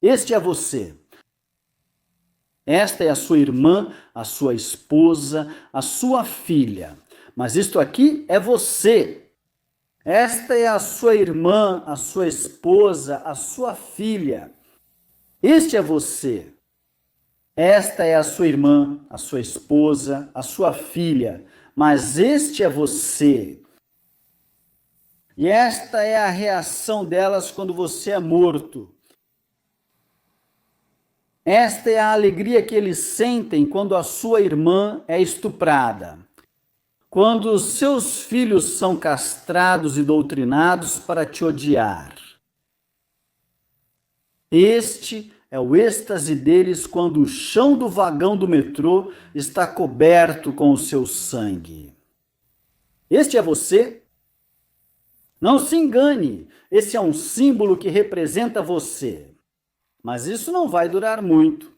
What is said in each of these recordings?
Este é você. Esta é a sua irmã, a sua esposa, a sua filha. Mas isto aqui é você. Esta é a sua irmã, a sua esposa, a sua filha. Este é você. Esta é a sua irmã, a sua esposa, a sua filha. Mas este é você. E esta é a reação delas quando você é morto. Esta é a alegria que eles sentem quando a sua irmã é estuprada. Quando os seus filhos são castrados e doutrinados para te odiar. Este é o êxtase deles quando o chão do vagão do metrô está coberto com o seu sangue. Este é você? Não se engane, esse é um símbolo que representa você. Mas isso não vai durar muito.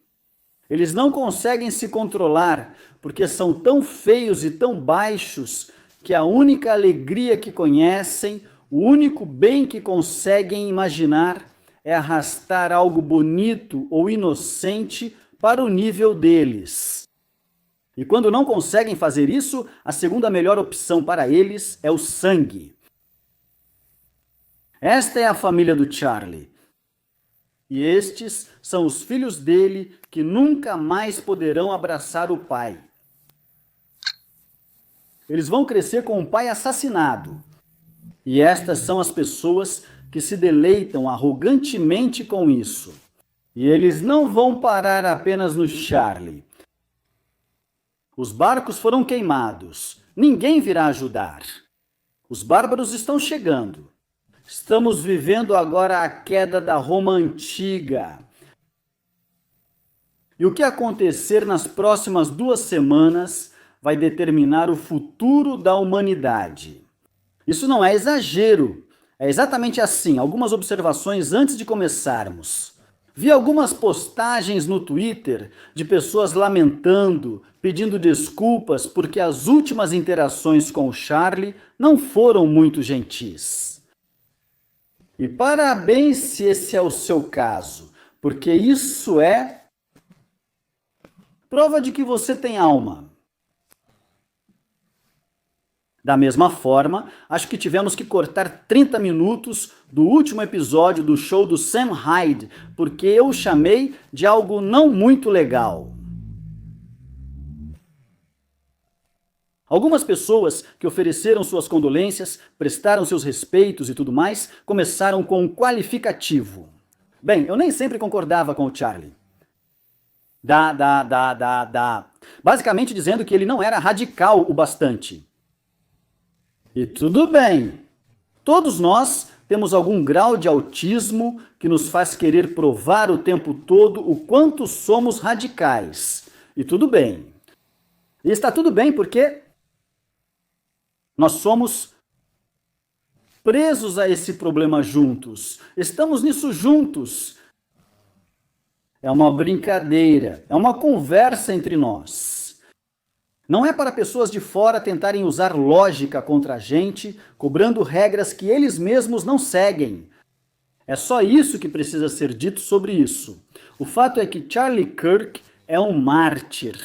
Eles não conseguem se controlar, porque são tão feios e tão baixos que a única alegria que conhecem, o único bem que conseguem imaginar é arrastar algo bonito ou inocente para o nível deles. E quando não conseguem fazer isso, a segunda melhor opção para eles é o sangue. Esta é a família do Charlie. E estes são os filhos dele que nunca mais poderão abraçar o pai. Eles vão crescer com um pai assassinado. E estas são as pessoas que se deleitam arrogantemente com isso. E eles não vão parar apenas no Charlie. Os barcos foram queimados. Ninguém virá ajudar. Os bárbaros estão chegando. Estamos vivendo agora a queda da Roma antiga. E o que acontecer nas próximas 2 semanas vai determinar o futuro da humanidade. Isso não é exagero. É exatamente assim. Algumas observações antes de começarmos. Vi algumas postagens no Twitter de pessoas lamentando, pedindo desculpas porque as últimas interações com o Charlie não foram muito gentis. E parabéns se esse é o seu caso, porque isso é prova de que você tem alma. Da mesma forma, acho que tivemos que cortar 30 minutos do último episódio do show do Sam Hyde, porque eu o chamei de algo não muito legal. Algumas pessoas que ofereceram suas condolências, prestaram seus respeitos e tudo mais, começaram com um qualificativo. Bem, eu nem sempre concordava com o Charlie. Basicamente dizendo que ele não era radical o bastante. E tudo bem. Todos nós temos algum grau de autismo que nos faz querer provar o tempo todo o quanto somos radicais. E tudo bem. E está tudo bem porque nós somos presos a esse problema juntos. Estamos nisso juntos. É uma brincadeira, é uma conversa entre nós. Não é para pessoas de fora tentarem usar lógica contra a gente, cobrando regras que eles mesmos não seguem. É só isso que precisa ser dito sobre isso. O fato é que Charlie Kirk é um mártir.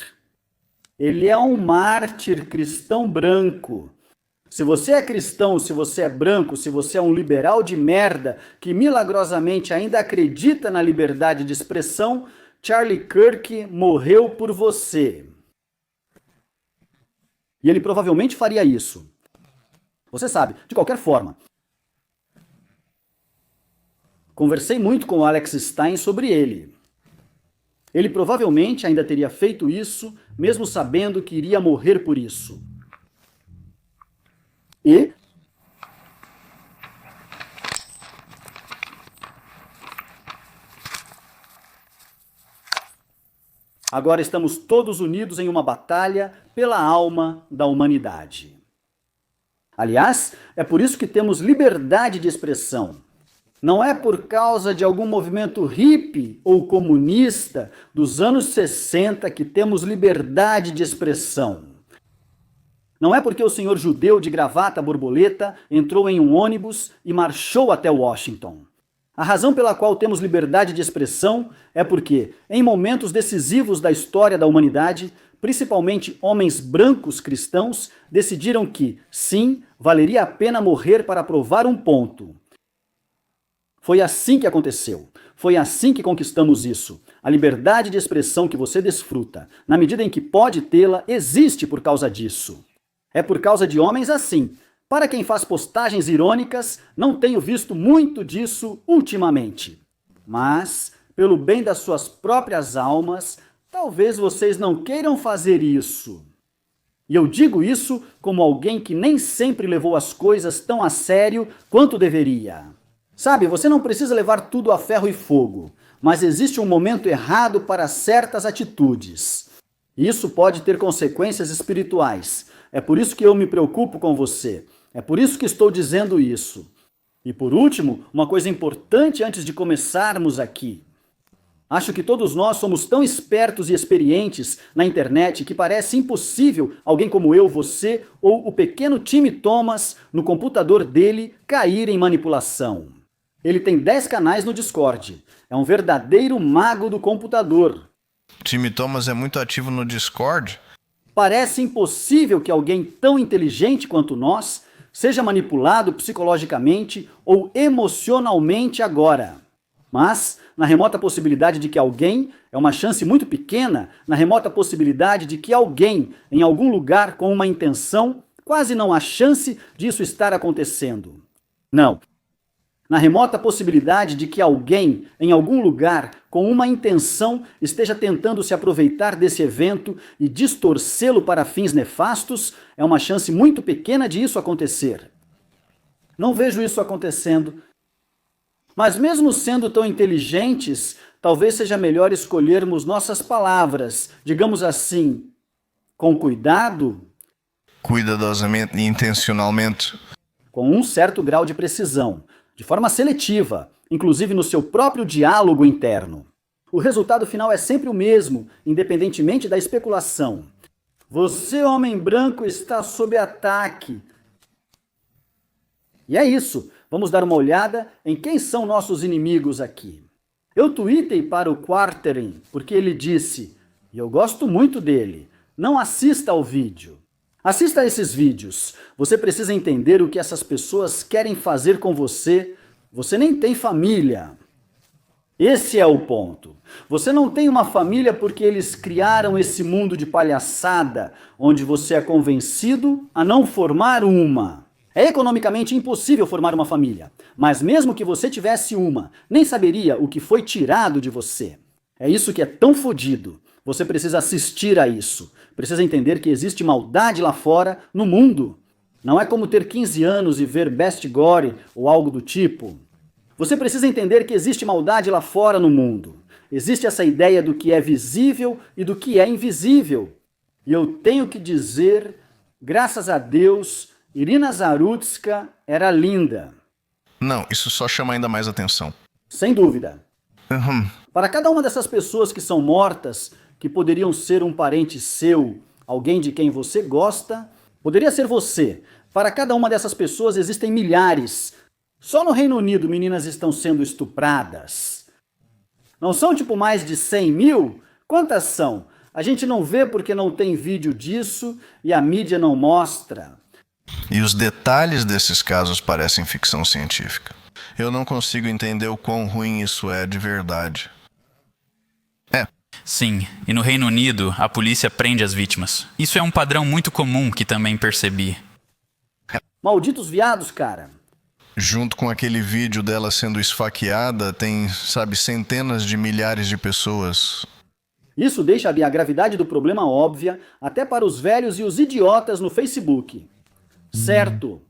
Ele é um mártir cristão branco. Se você é cristão, se você é branco, se você é um liberal de merda que milagrosamente ainda acredita na liberdade de expressão, Charlie Kirk morreu por você. E ele provavelmente faria isso. Você sabe, de qualquer forma. Conversei muito com o Alex Stein sobre ele. Ele provavelmente ainda teria feito isso, mesmo sabendo que iria morrer por isso. E agora estamos todos unidos em uma batalha pela alma da humanidade. Aliás, é por isso que temos liberdade de expressão. Não é por causa de algum movimento hippie ou comunista dos anos 60 que temos liberdade de expressão. Não é porque o senhor judeu de gravata borboleta entrou em um ônibus e marchou até Washington. A razão pela qual temos liberdade de expressão é porque, em momentos decisivos da história da humanidade, principalmente homens brancos cristãos decidiram que, sim, valeria a pena morrer para provar um ponto. Foi assim que aconteceu. Foi assim que conquistamos isso. A liberdade de expressão que você desfruta, na medida em que pode tê-la, existe por causa disso. É por causa de homens assim. Para quem faz postagens irônicas, não tenho visto muito disso ultimamente. Mas, pelo bem das suas próprias almas, talvez vocês não queiram fazer isso. E eu digo isso como alguém que nem sempre levou as coisas tão a sério quanto deveria. Sabe, você não precisa levar tudo a ferro e fogo, mas existe um momento errado para certas atitudes. Isso pode ter consequências espirituais. É por isso que eu me preocupo com você. É por isso que estou dizendo isso. E por último, uma coisa importante antes de começarmos aqui. Acho que todos nós somos tão espertos e experientes na internet que parece impossível alguém como eu, você ou o pequeno Tim Thomas no computador dele cair em manipulação. Ele tem 10 canais no Discord. É um verdadeiro mago do computador. Tim Thomas é muito ativo no Discord? Parece impossível que alguém tão inteligente quanto nós seja manipulado psicologicamente ou emocionalmente agora. Mas, na remota possibilidade de que alguém, é uma chance muito pequena, na remota possibilidade de que alguém, em algum lugar com uma intenção, quase não há chance disso estar acontecendo. Não. Na remota possibilidade de que alguém, em algum lugar, com uma intenção, esteja tentando se aproveitar desse evento e distorcê-lo para fins nefastos, é uma chance muito pequena de isso acontecer. Não vejo isso acontecendo. Mas mesmo sendo tão inteligentes, talvez seja melhor escolhermos nossas palavras, digamos assim, com cuidado, Cuidadosamente e intencionalmente. com um certo grau de precisão, de forma seletiva, inclusive no seu próprio diálogo interno. O resultado final é sempre o mesmo, independentemente da especulação. Você, homem branco, está sob ataque. E é isso. Vamos dar uma olhada em quem são nossos inimigos aqui. Eu tuitei para o Quartering, porque ele disse, e eu gosto muito dele, não assista ao vídeo. Assista a esses vídeos. Você precisa entender o que essas pessoas querem fazer com você. Você nem tem família. Esse é o ponto. Você não tem uma família porque eles criaram esse mundo de palhaçada, onde você é convencido a não formar uma. É economicamente impossível formar uma família, mas mesmo que você tivesse uma, nem saberia o que foi tirado de você. É isso que é tão fodido. Você precisa assistir a isso. Precisa entender que existe maldade lá fora, no mundo. Não é como ter 15 anos e ver Best Gore ou algo do tipo. Você precisa entender que existe maldade lá fora no mundo. Existe essa ideia do que é visível e do que é invisível. E eu tenho que dizer, graças a Deus, Irina Zarutska era linda. Não, isso só chama ainda mais atenção. Sem dúvida. Para cada uma dessas pessoas que são mortas, que poderiam ser um parente seu, alguém de quem você gosta, poderia ser você. Para cada uma dessas pessoas existem milhares. Só no Reino Unido meninas estão sendo estupradas. Não são tipo mais de 100 mil? Quantas são? A gente não vê porque não tem vídeo disso e a mídia não mostra. E os detalhes desses casos parecem ficção científica. Eu não consigo entender o quão ruim isso é de verdade. Sim, e no Reino Unido, a polícia prende as vítimas. Isso é um padrão muito comum que também percebi. Malditos viados, cara. Junto com aquele vídeo dela sendo esfaqueada, tem, sabe, centenas de milhares de pessoas. Isso deixa a gravidade do problema óbvia até para os velhos e os idiotas no Facebook. Certo.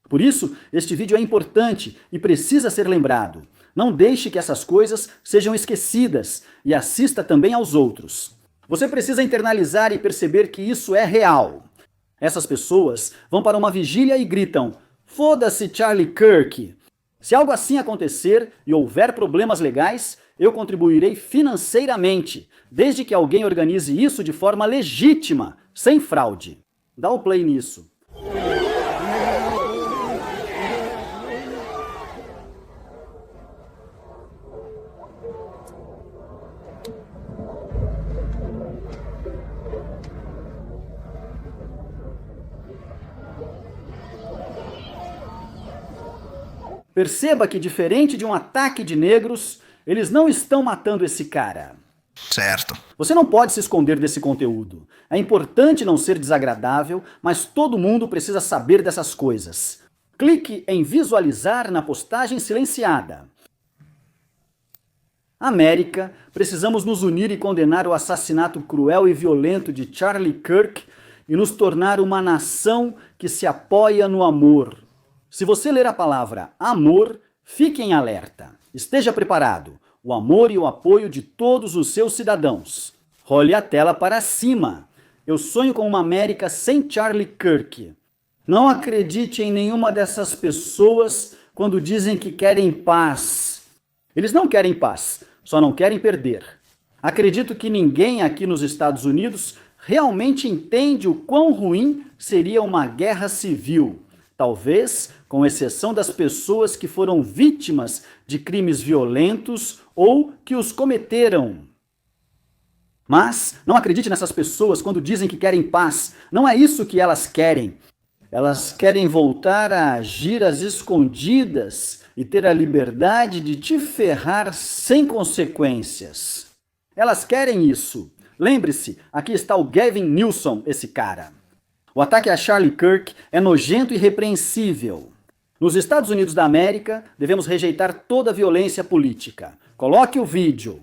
Por isso, este vídeo é importante e precisa ser lembrado. Não deixe que essas coisas sejam esquecidas e assista também aos outros. Você precisa internalizar e perceber que isso é real. Essas pessoas vão para uma vigília e gritam: "Foda-se, Charlie Kirk!" Se algo assim acontecer e houver problemas legais, eu contribuirei financeiramente, desde que alguém organize isso de forma legítima, sem fraude. Dá o play nisso. Perceba que, diferente de um ataque de negros, eles não estão matando esse cara. Certo. Você não pode se esconder desse conteúdo. É importante não ser desagradável, mas todo mundo precisa saber dessas coisas. Clique em visualizar na postagem silenciada. América, precisamos nos unir e condenar o assassinato cruel e violento de Charlie Kirk e nos tornar uma nação que se apoia no amor. Se você ler a palavra amor, fique em alerta. Esteja preparado. O amor e o apoio de todos os seus cidadãos. Role a tela para cima. Eu sonho com uma América sem Charlie Kirk. Não acredite em nenhuma dessas pessoas quando dizem que querem paz. Eles não querem paz, só não querem perder. Acredito que ninguém aqui nos Estados Unidos realmente entende o quão ruim seria uma guerra civil. Talvez, com exceção das pessoas que foram vítimas de crimes violentos ou que os cometeram. Mas não acredite nessas pessoas quando dizem que querem paz. Não é isso que elas querem. Elas querem voltar a agir às escondidas e ter a liberdade de te ferrar sem consequências. Elas querem isso. Lembre-se, aqui está o Gavin Newsom, esse cara. O ataque a Charlie Kirk é nojento e repreensível. Nos Estados Unidos da América, devemos rejeitar toda violência política. Coloque o vídeo.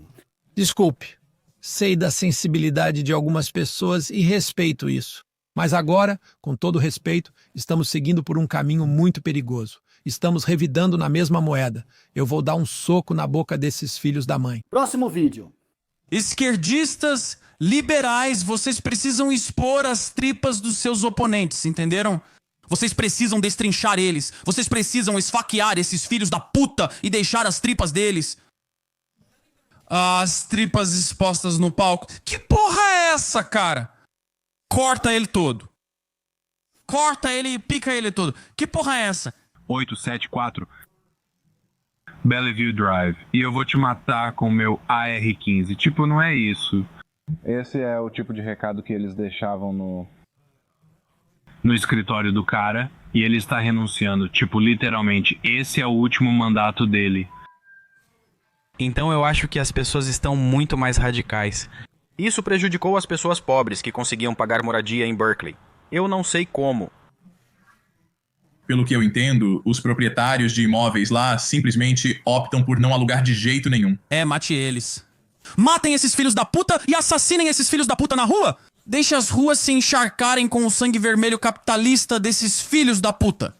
Desculpe, sei da sensibilidade de algumas pessoas e respeito isso. Mas agora, com todo respeito, estamos seguindo por um caminho muito perigoso. Estamos revidando na mesma moeda. Eu vou dar um soco na boca desses filhos da mãe. Próximo vídeo. Esquerdistas, liberais, vocês precisam expor as tripas dos seus oponentes, entenderam? Vocês precisam destrinchar eles. Vocês precisam esfaquear esses filhos da puta e deixar as tripas deles. As tripas expostas no palco. Que porra é essa, cara? Corta ele todo. Corta ele e pica ele todo. Que porra é essa? 874 Bellevue Drive. E eu vou te matar com o meu AR-15. Tipo, não é isso. Esse é o tipo de recado que eles deixavam No escritório do cara. E ele está renunciando. Tipo, literalmente, esse é o último mandato dele. Então eu acho que as pessoas estão muito mais radicais. Isso prejudicou as pessoas pobres que conseguiam pagar moradia em Berkeley. Eu não sei como. Pelo que eu entendo, os proprietários de imóveis lá simplesmente optam por não alugar de jeito nenhum. Mate eles. Matem esses filhos da puta e assassinem esses filhos da puta na rua. Deixe as ruas se encharcarem com o sangue vermelho capitalista desses filhos da puta.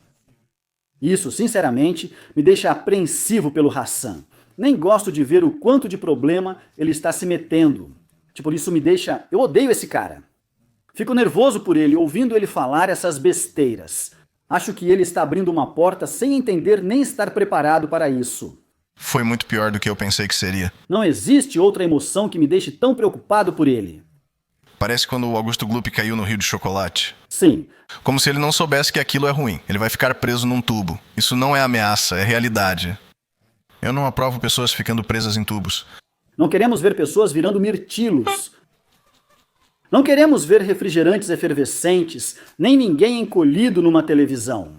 Isso, sinceramente, me deixa apreensivo pelo Hassan. Nem gosto de ver o quanto de problema ele está se metendo. Tipo, isso me deixa... Eu odeio esse cara. Fico nervoso por ele, ouvindo ele falar essas besteiras. Acho que ele está abrindo uma porta sem entender nem estar preparado para isso. Foi muito pior do que eu pensei que seria. Não existe outra emoção que me deixe tão preocupado por ele. Parece quando o Augusto Gloop caiu no rio de chocolate. Sim. Como se ele não soubesse que aquilo é ruim. Ele vai ficar preso num tubo. Isso não é ameaça, é realidade. Eu não aprovo pessoas ficando presas em tubos. Não queremos ver pessoas virando mirtilos. Não queremos ver refrigerantes efervescentes, nem ninguém encolhido numa televisão.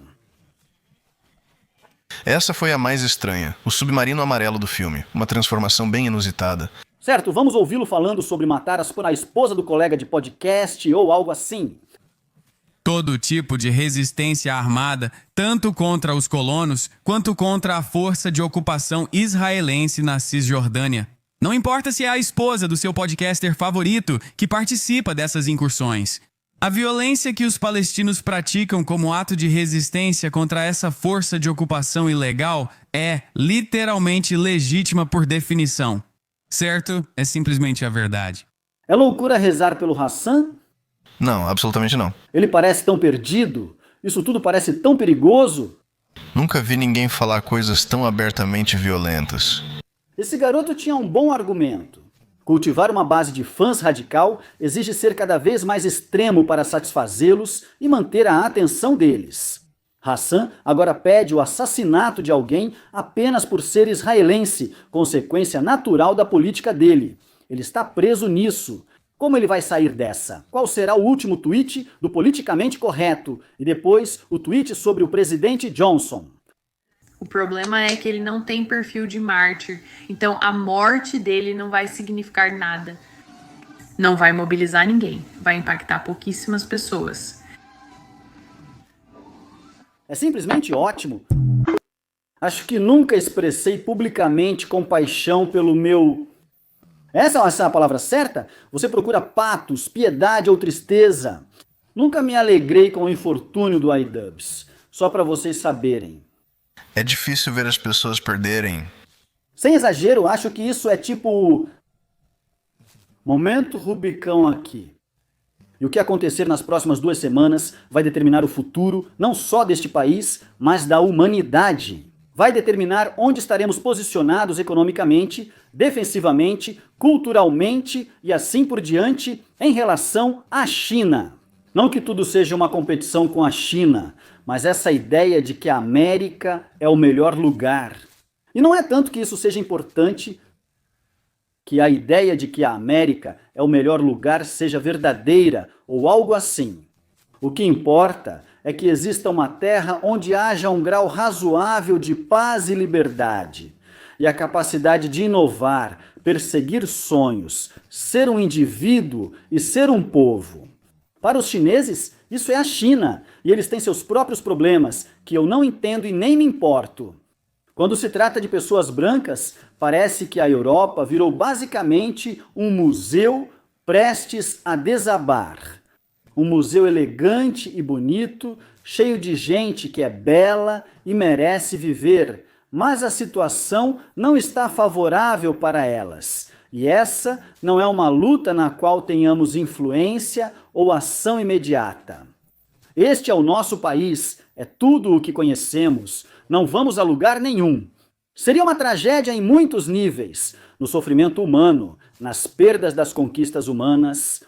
Essa foi a mais estranha, o submarino amarelo do filme. Uma transformação bem inusitada. Certo, vamos ouvi-lo falando sobre matar a esposa do colega de podcast ou algo assim. Todo tipo de resistência armada, tanto contra os colonos, quanto contra a força de ocupação israelense na Cisjordânia. Não importa se é a esposa do seu podcaster favorito que participa dessas incursões. A violência que os palestinos praticam como ato de resistência contra essa força de ocupação ilegal é, literalmente, legítima por definição. Certo? É simplesmente a verdade. É loucura rezar pelo Hassan? Não, absolutamente não. Ele parece tão perdido. Isso tudo parece tão perigoso. Nunca vi ninguém falar coisas tão abertamente violentas. Esse garoto tinha um bom argumento. Cultivar uma base de fãs radical exige ser cada vez mais extremo para satisfazê-los e manter a atenção deles. Hassan agora pede o assassinato de alguém apenas por ser israelense, consequência natural da política dele. Ele está preso nisso. Como ele vai sair dessa? Qual será o último tweet do politicamente correto? E depois o tweet sobre o presidente Johnson. O problema é que ele não tem perfil de mártir, então a morte dele não vai significar nada. Não vai mobilizar ninguém, vai impactar pouquíssimas pessoas. É simplesmente ótimo. Acho que nunca expressei publicamente compaixão pelo meu... Essa é a palavra certa? Você procura patos, piedade ou tristeza. Nunca me alegrei com o infortúnio do iDubbbz. Só para vocês saberem. É difícil ver as pessoas perderem. Sem exagero, acho que isso é tipo... Momento Rubicão aqui. E o que acontecer nas próximas 2 semanas vai determinar o futuro não só deste país, mas da humanidade. Vai determinar onde estaremos posicionados economicamente, defensivamente, culturalmente e assim por diante em relação à China. Não que tudo seja uma competição com a China, mas essa ideia de que a América é o melhor lugar. E não é tanto que isso seja importante, que a ideia de que a América é o melhor lugar seja verdadeira ou algo assim. O que importa é que exista uma terra onde haja um grau razoável de paz e liberdade, e a capacidade de inovar, perseguir sonhos, ser um indivíduo e ser um povo. Para os chineses, isso é a China, e eles têm seus próprios problemas, que eu não entendo e nem me importo. Quando se trata de pessoas brancas, parece que a Europa virou basicamente um museu prestes a desabar. Um museu elegante e bonito, cheio de gente que é bela e merece viver, mas a situação não está favorável para elas. E essa não é uma luta na qual tenhamos influência ou ação imediata. Este é o nosso país, é tudo o que conhecemos, não vamos a lugar nenhum. Seria uma tragédia em muitos níveis, no sofrimento humano, nas perdas das conquistas humanas,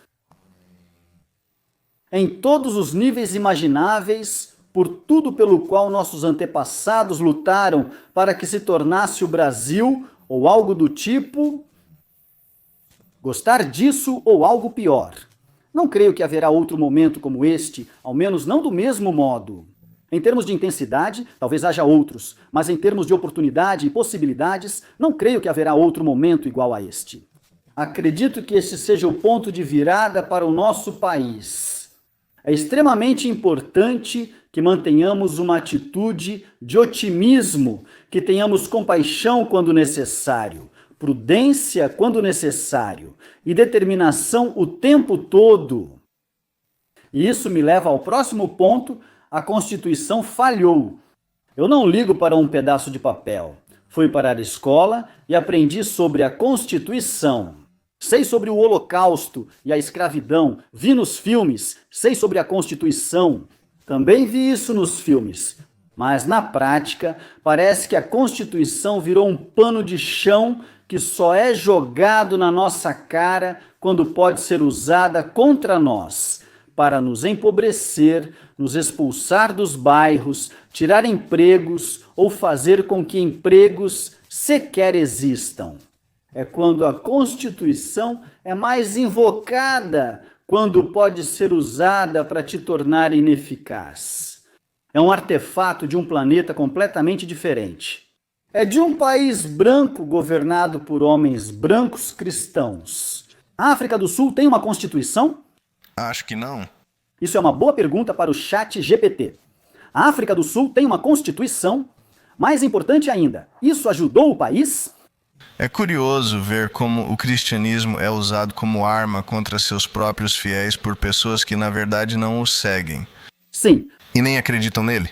em todos os níveis imagináveis, por tudo pelo qual nossos antepassados lutaram para que se tornasse o Brasil, ou algo do tipo, gostar disso ou algo pior. Não creio que haverá outro momento como este, ao menos não do mesmo modo. Em termos de intensidade, talvez haja outros, mas em termos de oportunidade e possibilidades, não creio que haverá outro momento igual a este. Acredito que este seja o ponto de virada para o nosso país. É extremamente importante que mantenhamos uma atitude de otimismo, que tenhamos compaixão quando necessário, prudência quando necessário e determinação o tempo todo. E isso me leva ao próximo ponto: a Constituição falhou. Eu não ligo para um pedaço de papel. Fui para a escola e aprendi sobre a Constituição. Sei sobre o Holocausto e a escravidão, vi nos filmes, sei sobre a Constituição. Também vi isso nos filmes. Mas na prática, parece que a Constituição virou um pano de chão que só é jogado na nossa cara quando pode ser usada contra nós, para nos empobrecer, nos expulsar dos bairros, tirar empregos ou fazer com que empregos sequer existam. É quando a Constituição é mais invocada, quando pode ser usada para te tornar ineficaz. É um artefato de um planeta completamente diferente. É de um país branco governado por homens brancos cristãos. A África do Sul tem uma Constituição? Acho que não. Isso é uma boa pergunta para o chat GPT. A África do Sul tem uma Constituição? Mais importante ainda, isso ajudou o país? É curioso ver como o cristianismo é usado como arma contra seus próprios fiéis por pessoas que na verdade não o seguem. Sim. E nem acreditam nele.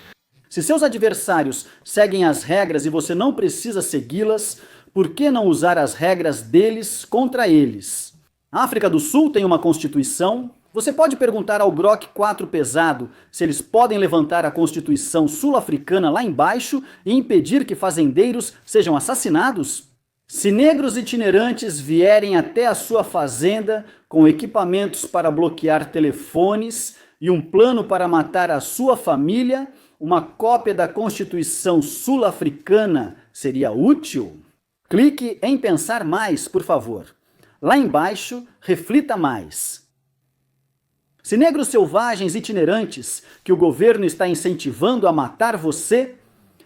Se seus adversários seguem as regras e você não precisa segui-las, por que não usar as regras deles contra eles? A África do Sul tem uma Constituição. Você pode perguntar ao Grok 4 pesado se eles podem levantar a Constituição sul-africana lá embaixo e impedir que fazendeiros sejam assassinados? Se negros itinerantes vierem até a sua fazenda com equipamentos para bloquear telefones e um plano para matar a sua família, uma cópia da Constituição sul-africana seria útil? Clique em pensar mais, por favor. Lá embaixo, reflita mais. Se negros selvagens itinerantes que o governo está incentivando a matar você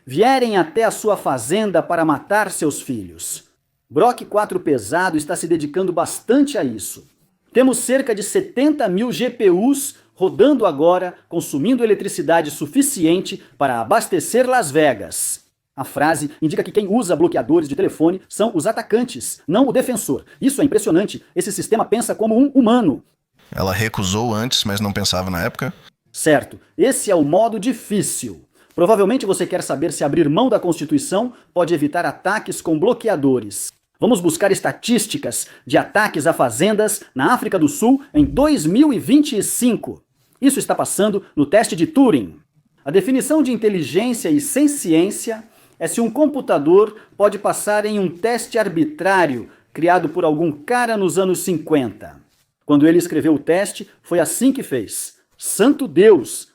vierem até a sua fazenda para matar seus filhos. Brock 4 Pesado está se dedicando bastante a isso. Temos cerca de 70 mil GPUs rodando agora, consumindo eletricidade suficiente para abastecer Las Vegas. A frase indica que quem usa bloqueadores de telefone são os atacantes, não o defensor. Isso é impressionante. Esse sistema pensa como um humano. Ela recusou antes, mas não pensava na época? Certo. Esse é o modo difícil. Provavelmente você quer saber se abrir mão da Constituição pode evitar ataques com bloqueadores. Vamos buscar estatísticas de ataques a fazendas na África do Sul em 2025. Isso está passando no teste de Turing. A definição de inteligência e ciência é se um computador pode passar em um teste arbitrário criado por algum cara nos anos 50. Quando ele escreveu o teste, foi assim que fez. Santo Deus!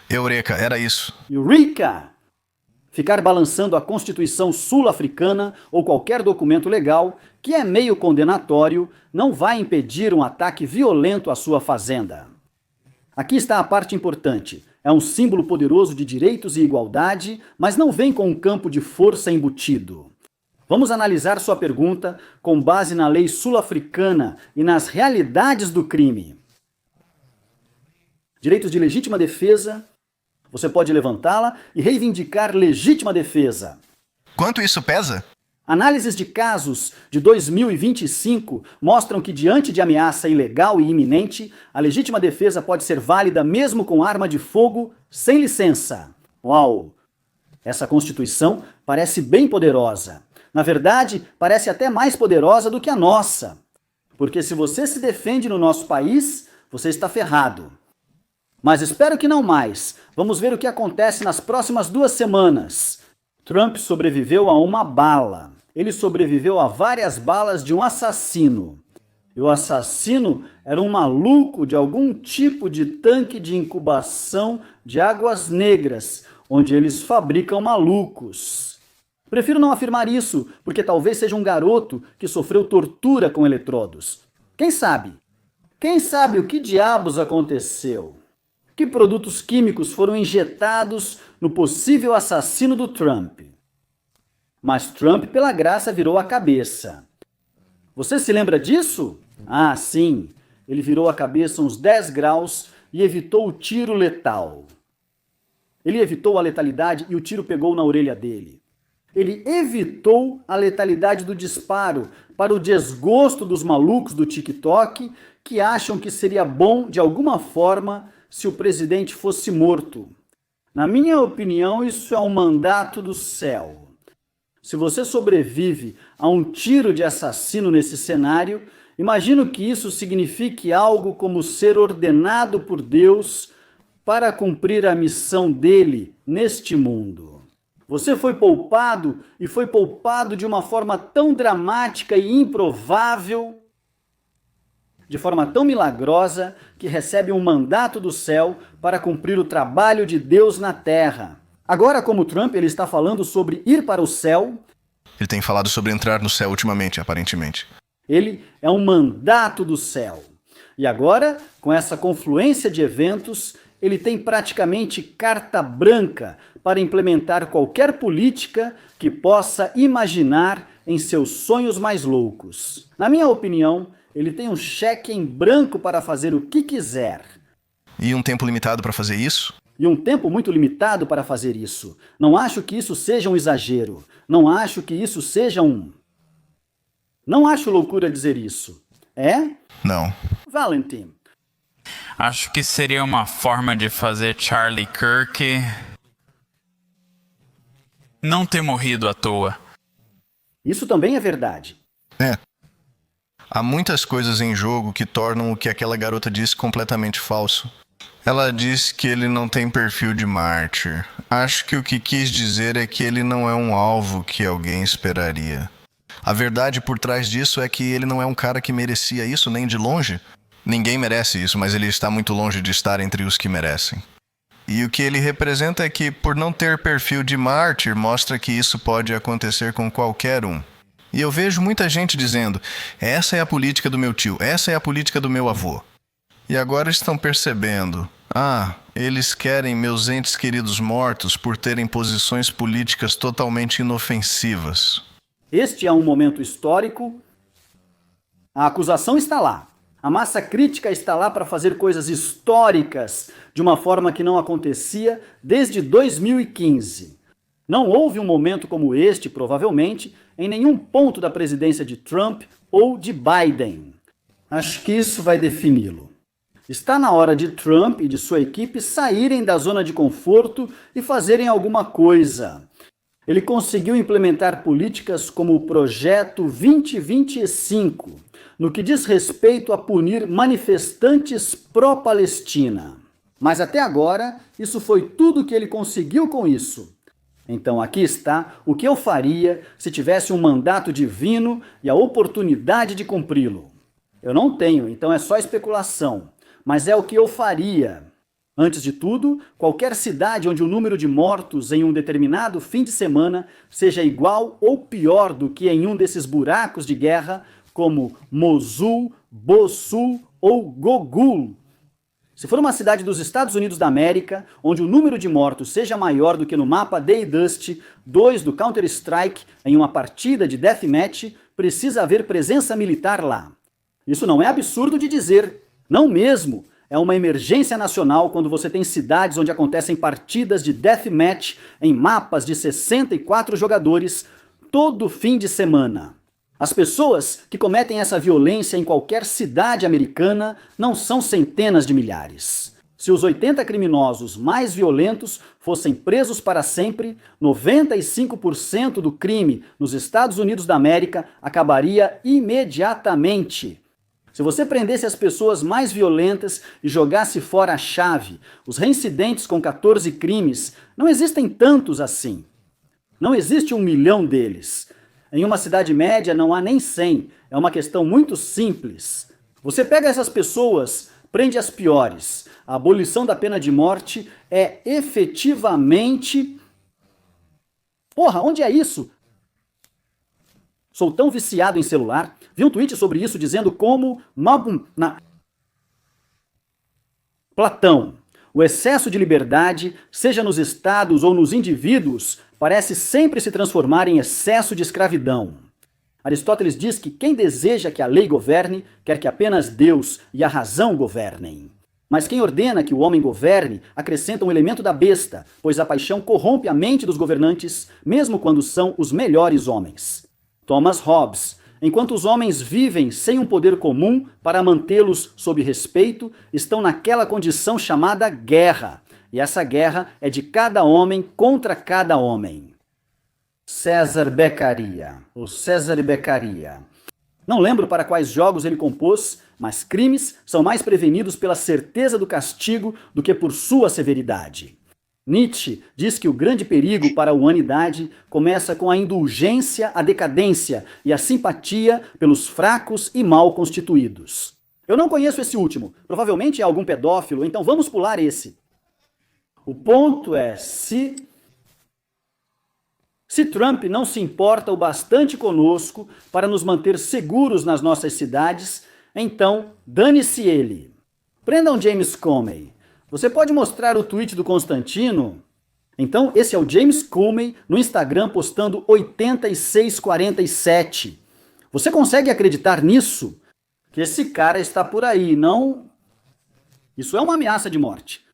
Eureka, era isso. Eureka! Ficar balançando a Constituição sul-africana ou qualquer documento legal, que é meio condenatório, não vai impedir um ataque violento à sua fazenda. Aqui está a parte importante. É um símbolo poderoso de direitos e igualdade, mas não vem com um campo de força embutido. Vamos analisar sua pergunta com base na lei sul-africana e nas realidades do crime. Direitos de legítima defesa. Você pode levantá-la e reivindicar legítima defesa. Quanto isso pesa? Análises de casos de 2025 mostram que, diante de ameaça ilegal e iminente, a legítima defesa pode ser válida mesmo com arma de fogo sem licença. Uau! Essa Constituição parece bem poderosa. Na verdade, parece até mais poderosa do que a nossa. Porque se você se defende no nosso país, você está ferrado. Mas espero que não mais. Vamos ver o que acontece nas próximas 2 semanas. Trump sobreviveu a uma bala. Ele sobreviveu a várias balas de um assassino. E o assassino era um maluco de algum tipo de tanque de incubação de águas negras, onde eles fabricam malucos. Prefiro não afirmar isso, porque talvez seja um garoto que sofreu tortura com eletrodos. Quem sabe? Quem sabe o que diabos aconteceu? Que produtos químicos foram injetados no possível assassino do Trump? Mas Trump, pela graça, virou a cabeça. Você se lembra disso? Ah, sim. Ele virou a cabeça uns 10 graus e evitou o tiro letal. Ele evitou a letalidade e o tiro pegou na orelha dele. Ele evitou a letalidade do disparo para o desgosto dos malucos do TikTok que acham que seria bom, de alguma forma, se o presidente fosse morto. Na minha opinião, isso é um mandato do céu. Se você sobrevive a um tiro de assassino nesse cenário, imagino que isso signifique algo como ser ordenado por Deus para cumprir a missão dele neste mundo. Você foi poupado e foi poupado de uma forma tão dramática e improvável, de forma tão milagrosa, que recebe um mandato do céu para cumprir o trabalho de Deus na terra. Agora, como Trump, ele está falando sobre ir para o céu. Ele tem falado sobre entrar no céu ultimamente, aparentemente. Ele é um mandato do céu. E agora, com essa confluência de eventos, ele tem praticamente carta branca para implementar qualquer política que possa imaginar em seus sonhos mais loucos. Na minha opinião, ele tem um cheque em branco para fazer o que quiser. E um tempo limitado para fazer isso? E um tempo muito limitado para fazer isso. Não acho que isso seja um exagero. Não acho que isso seja um... Não acho loucura dizer isso. É? Não. Valentim. Acho que seria uma forma de fazer Charlie Kirk não ter morrido à toa. Isso também é verdade. É. Há muitas coisas em jogo que tornam o que aquela garota disse completamente falso. Ela disse que ele não tem perfil de mártir. Acho que o que quis dizer é que ele não é um alvo que alguém esperaria. A verdade por trás disso é que ele não é um cara que merecia isso nem de longe. Ninguém merece isso, mas ele está muito longe de estar entre os que merecem. E o que ele representa é que, por não ter perfil de mártir, mostra que isso pode acontecer com qualquer um. E eu vejo muita gente dizendo, essa é a política do meu tio, essa é a política do meu avô. E agora estão percebendo, Eles querem meus entes queridos mortos por terem posições políticas totalmente inofensivas. Este é um momento histórico. A acusação está lá. A massa crítica está lá para fazer coisas históricas de uma forma que não acontecia desde 2015. Não houve um momento como este, provavelmente, em nenhum ponto da presidência de Trump ou de Biden. Acho que isso vai defini-lo. Está na hora de Trump e de sua equipe saírem da zona de conforto e fazerem alguma coisa. Ele conseguiu implementar políticas como o Projeto 2025, no que diz respeito a punir manifestantes pró-Palestina. Mas até agora, isso foi tudo que ele conseguiu com isso. Então aqui está o que eu faria se tivesse um mandato divino e a oportunidade de cumpri-lo. Eu não tenho, então é só especulação, mas é o que eu faria. Antes de tudo, qualquer cidade onde o número de mortos em um determinado fim de semana seja igual ou pior do que em um desses buracos de guerra, como Mosul, Bossul ou Gogul. Se for uma cidade dos Estados Unidos da América, onde o número de mortos seja maior do que no mapa Day Dust 2 do Counter-Strike em uma partida de deathmatch, precisa haver presença militar lá. Isso não é absurdo de dizer, não mesmo. É uma emergência nacional quando você tem cidades onde acontecem partidas de deathmatch em mapas de 64 jogadores todo fim de semana. As pessoas que cometem essa violência em qualquer cidade americana não são centenas de milhares. Se os 80 criminosos mais violentos fossem presos para sempre, 95% do crime nos Estados Unidos da América acabaria imediatamente. Se você prendesse as pessoas mais violentas e jogasse fora a chave, os reincidentes com 14 crimes, não existem tantos assim. Não existe 1 milhão deles. Em uma cidade média não há nem 100. É uma questão muito simples. Você pega essas pessoas, prende as piores. A abolição da pena de morte é efetivamente... Porra, onde é isso? Sou tão viciado em celular. Vi um tweet sobre isso dizendo como... Platão. O excesso de liberdade, seja nos estados ou nos indivíduos, parece sempre se transformar em excesso de escravidão. Aristóteles diz que quem deseja que a lei governe, quer que apenas Deus e a razão governem. Mas quem ordena que o homem governe, acrescenta um elemento da besta, pois a paixão corrompe a mente dos governantes, mesmo quando são os melhores homens. Thomas Hobbes. Enquanto os homens vivem sem um poder comum para mantê-los sob respeito, estão naquela condição chamada guerra. E essa guerra é de cada homem contra cada homem. César Beccaria. O César Beccaria. Não lembro para quais jogos ele compôs, mas crimes são mais prevenidos pela certeza do castigo do que por sua severidade. Nietzsche diz que o grande perigo para a humanidade começa com a indulgência à decadência e a simpatia pelos fracos e mal constituídos. Eu não conheço esse último, provavelmente é algum pedófilo, então vamos pular esse. O ponto é, se Trump não se importa o bastante conosco para nos manter seguros nas nossas cidades, então dane-se ele. Prendam James Comey. Você pode mostrar o tweet do Constantino? Então, esse é o James Comey no Instagram postando 8647. Você consegue acreditar nisso? Que esse cara está por aí, não... Isso é uma ameaça de morte.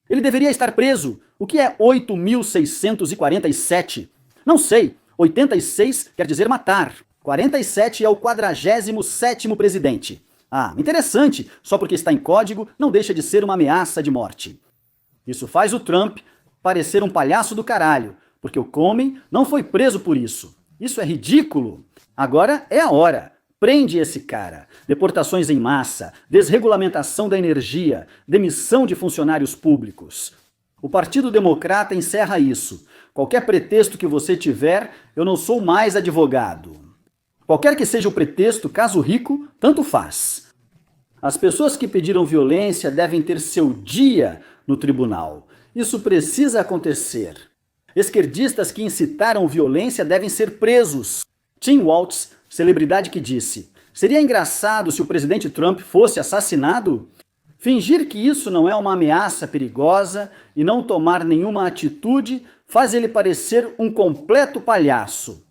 Ele deveria estar preso. O que é 8.647? Não sei. 86 quer dizer matar. 47 é o 47º presidente. Ah, interessante, só porque está em código, não deixa de ser uma ameaça de morte. Isso faz o Trump parecer um palhaço do caralho, porque o Comey não foi preso por isso. Isso é ridículo. Agora é a hora. Prende esse cara. Deportações em massa, desregulamentação da energia, demissão de funcionários públicos. O Partido Democrata encerra isso. Qualquer pretexto que você tiver, eu não sou mais advogado. Qualquer que seja o pretexto, caso rico, tanto faz. As pessoas que pediram violência devem ter seu dia no tribunal. Isso precisa acontecer. Esquerdistas que incitaram violência devem ser presos. Tim Waltz, celebridade que disse: seria engraçado se o presidente Trump fosse assassinado? Fingir que isso não é uma ameaça perigosa e não tomar nenhuma atitude faz ele parecer um completo palhaço.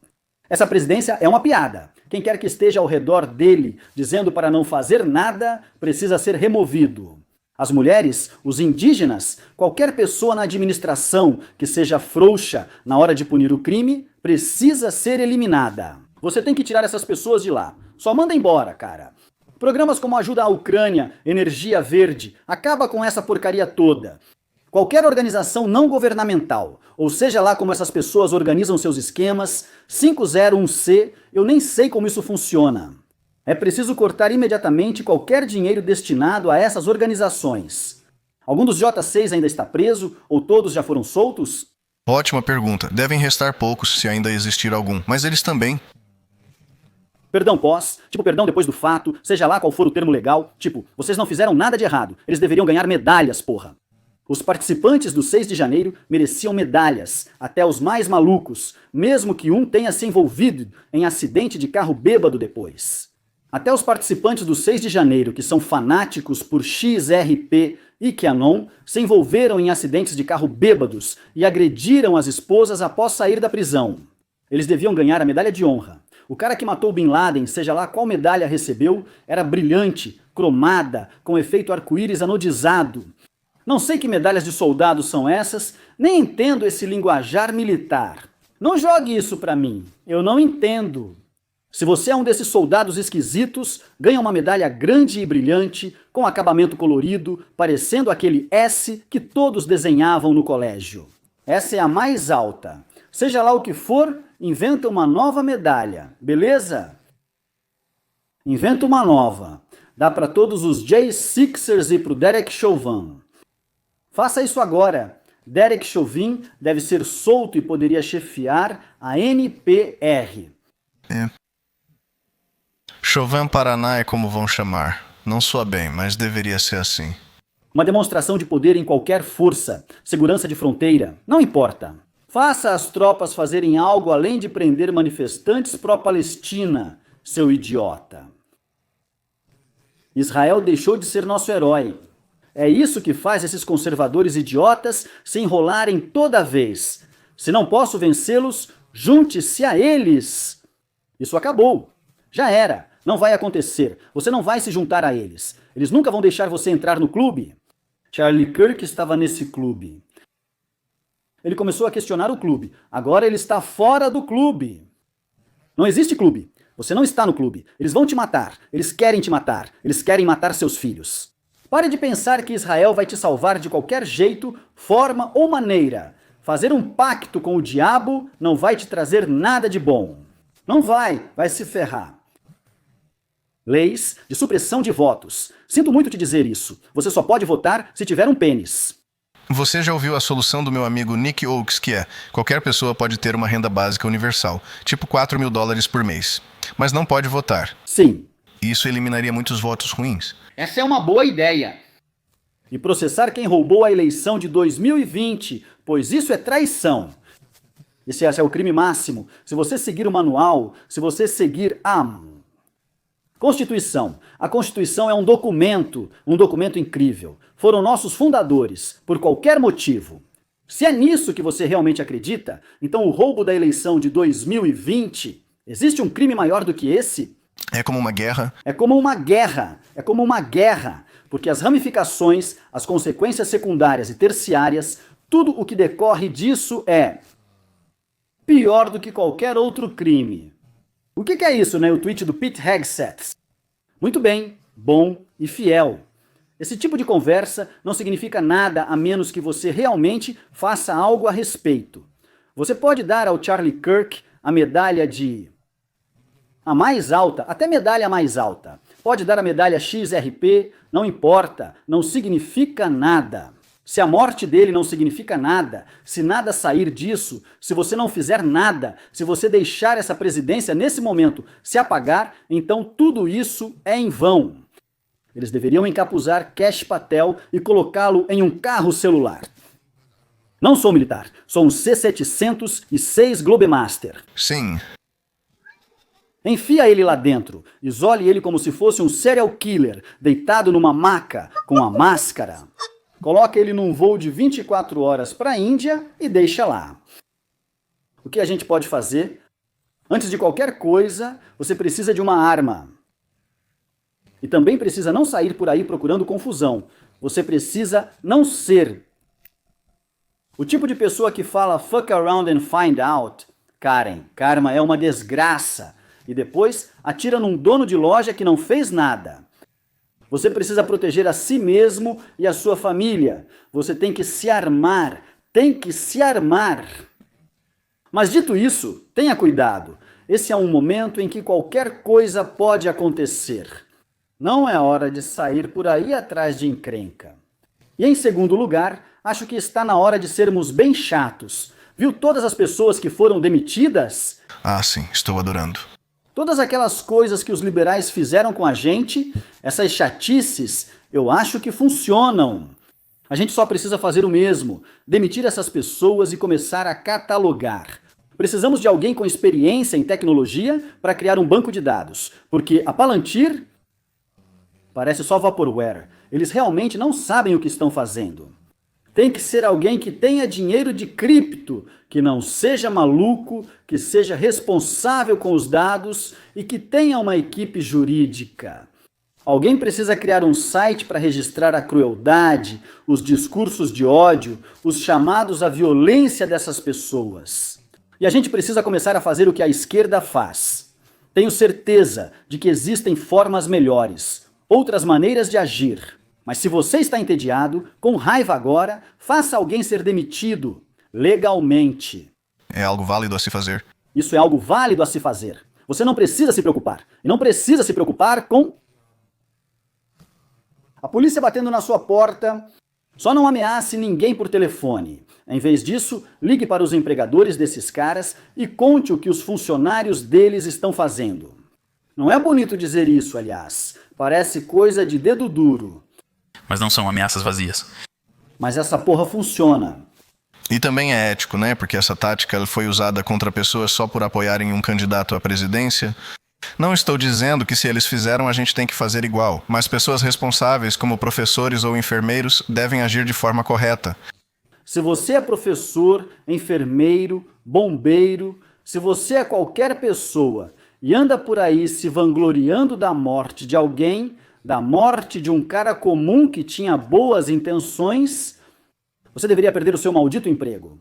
Essa presidência é uma piada. Quem quer que esteja ao redor dele dizendo para não fazer nada precisa ser removido. As mulheres, os indígenas, qualquer pessoa na administração que seja frouxa na hora de punir o crime, precisa ser eliminada. Você tem que tirar essas pessoas de lá. Só manda embora, cara. Programas como Ajuda à Ucrânia, Energia Verde, acaba com essa porcaria toda. Qualquer organização não governamental, ou seja lá como essas pessoas organizam seus esquemas, 501C, eu nem sei como isso funciona. É preciso cortar imediatamente qualquer dinheiro destinado a essas organizações. Algum dos J6 ainda está preso, ou todos já foram soltos? Ótima pergunta. Devem restar poucos, se ainda existir algum, mas eles também. Perdão pós, tipo perdão depois do fato, seja lá qual for o termo legal, tipo, vocês não fizeram nada de errado, eles deveriam ganhar medalhas, porra. Os participantes do 6 de janeiro mereciam medalhas, até os mais malucos, mesmo que um tenha se envolvido em acidente de carro bêbado depois. Até os participantes do 6 de janeiro, que são fanáticos por XRP e QAnon, se envolveram em acidentes de carro bêbados e agrediram as esposas após sair da prisão. Eles deviam ganhar a medalha de honra. O cara que matou Bin Laden, seja lá qual medalha recebeu, era brilhante, cromada, com efeito arco-íris anodizado. Não sei que medalhas de soldados são essas, nem entendo esse linguajar militar. Não jogue isso pra mim, eu não entendo. Se você é um desses soldados esquisitos, ganha uma medalha grande e brilhante, com acabamento colorido, parecendo aquele S que todos desenhavam no colégio. Essa é a mais alta. Seja lá o que for, inventa uma nova medalha, beleza? Inventa uma nova. Dá para todos os J6ers e pro Derek Chauvin. Faça isso agora. Derek Chauvin deve ser solto e poderia chefiar a NPR. Chauvin Paraná é como vão chamar. Não soa bem, mas deveria ser assim. Uma demonstração de poder em qualquer força, segurança de fronteira, não importa. Faça as tropas fazerem algo além de prender manifestantes pró-Palestina, seu idiota. Israel deixou de ser nosso herói. É isso que faz esses conservadores idiotas se enrolarem toda vez. Se não posso vencê-los, junte-se a eles. Isso acabou. Já era. Não vai acontecer. Você não vai se juntar a eles. Eles nunca vão deixar você entrar no clube. Charlie Kirk estava nesse clube. Ele começou a questionar o clube. Agora ele está fora do clube. Não existe clube. Você não está no clube. Eles vão te matar. Eles querem te matar. Eles querem matar seus filhos. Pare de pensar que Israel vai te salvar de qualquer jeito, forma ou maneira. Fazer um pacto com o diabo não vai te trazer nada de bom. Não vai se ferrar. Leis de supressão de votos. Sinto muito te dizer isso. Você só pode votar se tiver um pênis. Você já ouviu a solução do meu amigo Nick Oakes, que é: qualquer pessoa pode ter uma renda básica universal, tipo $4.000 por mês, mas não pode votar. Sim. Isso eliminaria muitos votos ruins. Essa é uma boa ideia. E processar quem roubou a eleição de 2020, pois isso é traição. Esse é o crime máximo. Se você seguir o manual, se você seguir a Constituição. A Constituição é um documento incrível. Foram nossos fundadores, por qualquer motivo. Se é nisso que você realmente acredita, então o roubo da eleição de 2020, existe um crime maior do que esse? É como uma guerra? É como uma guerra. É como uma guerra. Porque as ramificações, as consequências secundárias e terciárias, tudo o que decorre disso é pior do que qualquer outro crime. O que é isso, né? O tweet do Pete Hegseth. Muito bem, bom e fiel. Esse tipo de conversa não significa nada a menos que você realmente faça algo a respeito. Você pode dar ao Charlie Kirk a medalha a mais alta, até medalha mais alta. Pode dar a medalha XRP, não importa, não significa nada. Se a morte dele não significa nada, se nada sair disso, se você não fizer nada, se você deixar essa presidência nesse momento se apagar, então tudo isso é em vão. Eles deveriam encapuzar Kash Patel e colocá-lo em um carro celular. Não sou militar, sou um C-706 Globemaster. Sim. Enfia ele lá dentro, isole ele como se fosse um serial killer, deitado numa maca, com a máscara. Coloca ele num voo de 24 horas para a Índia e deixa lá. O que a gente pode fazer? Antes de qualquer coisa, você precisa de uma arma. E também precisa não sair por aí procurando confusão. Você precisa não ser. O tipo de pessoa que fala fuck around and find out, Karen, karma é uma desgraça. E depois atira num dono de loja que não fez nada. Você precisa proteger a si mesmo e a sua família. Você tem que se armar. Tem que se armar. Mas dito isso, tenha cuidado. Esse é um momento em que qualquer coisa pode acontecer. Não é hora de sair por aí atrás de encrenca. E em segundo lugar, acho que está na hora de sermos bem chatos. Viu todas as pessoas que foram demitidas? Ah, sim, estou adorando. Todas aquelas coisas que os liberais fizeram com a gente, essas chatices, eu acho que funcionam. A gente só precisa fazer o mesmo, demitir essas pessoas e começar a catalogar. Precisamos de alguém com experiência em tecnologia para criar um banco de dados, porque a Palantir parece só vaporware. Eles realmente não sabem o que estão fazendo. Tem que ser alguém que tenha dinheiro de cripto, que não seja maluco, que seja responsável com os dados e que tenha uma equipe jurídica. Alguém precisa criar um site para registrar a crueldade, os discursos de ódio, os chamados à violência dessas pessoas. E a gente precisa começar a fazer o que a esquerda faz. Tenho certeza de que existem formas melhores, outras maneiras de agir. Mas se você está entediado, com raiva agora, faça alguém ser demitido, legalmente. É algo válido a se fazer. Isso é algo válido a se fazer. Você não precisa se preocupar. E não precisa se preocupar com a polícia batendo na sua porta. Só não ameace ninguém por telefone. Em vez disso, ligue para os empregadores desses caras e conte o que os funcionários deles estão fazendo. Não é bonito dizer isso, aliás. Parece coisa de dedo duro. Mas não são ameaças vazias. Mas essa porra funciona. E também é ético, né? Porque essa tática foi usada contra pessoas só por apoiarem um candidato à presidência. Não estou dizendo que se eles fizeram a gente tem que fazer igual, mas pessoas responsáveis, como professores ou enfermeiros, devem agir de forma correta. Se você é professor, enfermeiro, bombeiro, se você é qualquer pessoa e anda por aí se vangloriando da morte de alguém, da morte de um cara comum que tinha boas intenções, você deveria perder o seu maldito emprego.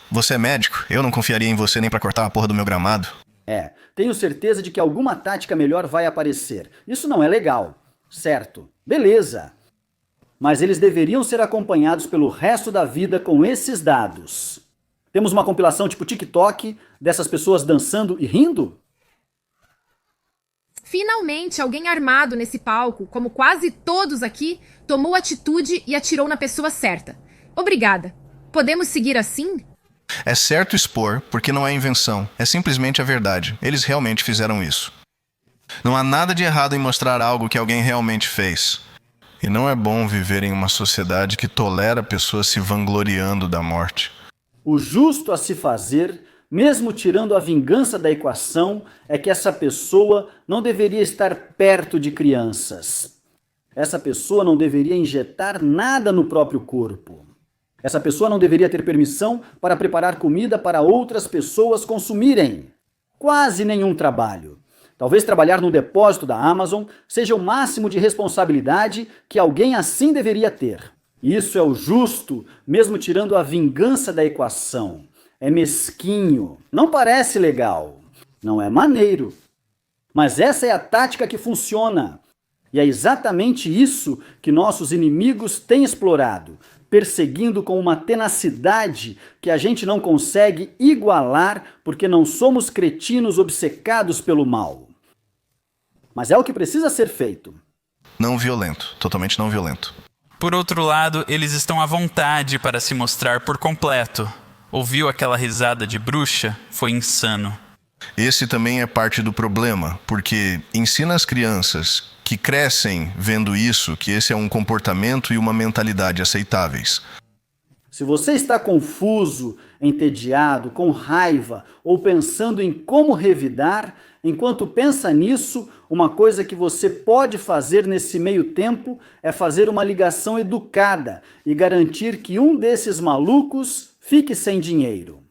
Você é médico? Eu não confiaria em você nem pra cortar a porra do meu gramado. Tenho certeza de que alguma tática melhor vai aparecer. Isso não é legal, certo? Beleza. Mas eles deveriam ser acompanhados pelo resto da vida com esses dados. Temos uma compilação tipo TikTok dessas pessoas dançando e rindo? Finalmente, alguém armado nesse palco, como quase todos aqui, tomou atitude e atirou na pessoa certa. Obrigada. Podemos seguir assim? É certo expor, porque não é invenção. É simplesmente a verdade. Eles realmente fizeram isso. Não há nada de errado em mostrar algo que alguém realmente fez. E não é bom viver em uma sociedade que tolera pessoas se vangloriando da morte. O justo a se fazer, mesmo tirando a vingança da equação, é que essa pessoa não deveria estar perto de crianças. Essa pessoa não deveria injetar nada no próprio corpo. Essa pessoa não deveria ter permissão para preparar comida para outras pessoas consumirem. Quase nenhum trabalho. Talvez trabalhar no depósito da Amazon seja o máximo de responsabilidade que alguém assim deveria ter. Isso é o justo, mesmo tirando a vingança da equação. É mesquinho. Não parece legal. Não é maneiro. Mas essa é a tática que funciona. E é exatamente isso que nossos inimigos têm explorado, perseguindo com uma tenacidade que a gente não consegue igualar porque não somos cretinos obcecados pelo mal. Mas é o que precisa ser feito. Não violento. Totalmente não violento. Por outro lado, eles estão à vontade para se mostrar por completo. Ouviu aquela risada de bruxa? Foi insano. Esse também é parte do problema, porque ensina as crianças que crescem vendo isso, que esse é um comportamento e uma mentalidade aceitáveis. Se você está confuso, entediado, com raiva ou pensando em como revidar, Enquanto pensa nisso, uma coisa que você pode fazer nesse meio tempo é fazer uma ligação educada e garantir que um desses malucos fique sem dinheiro.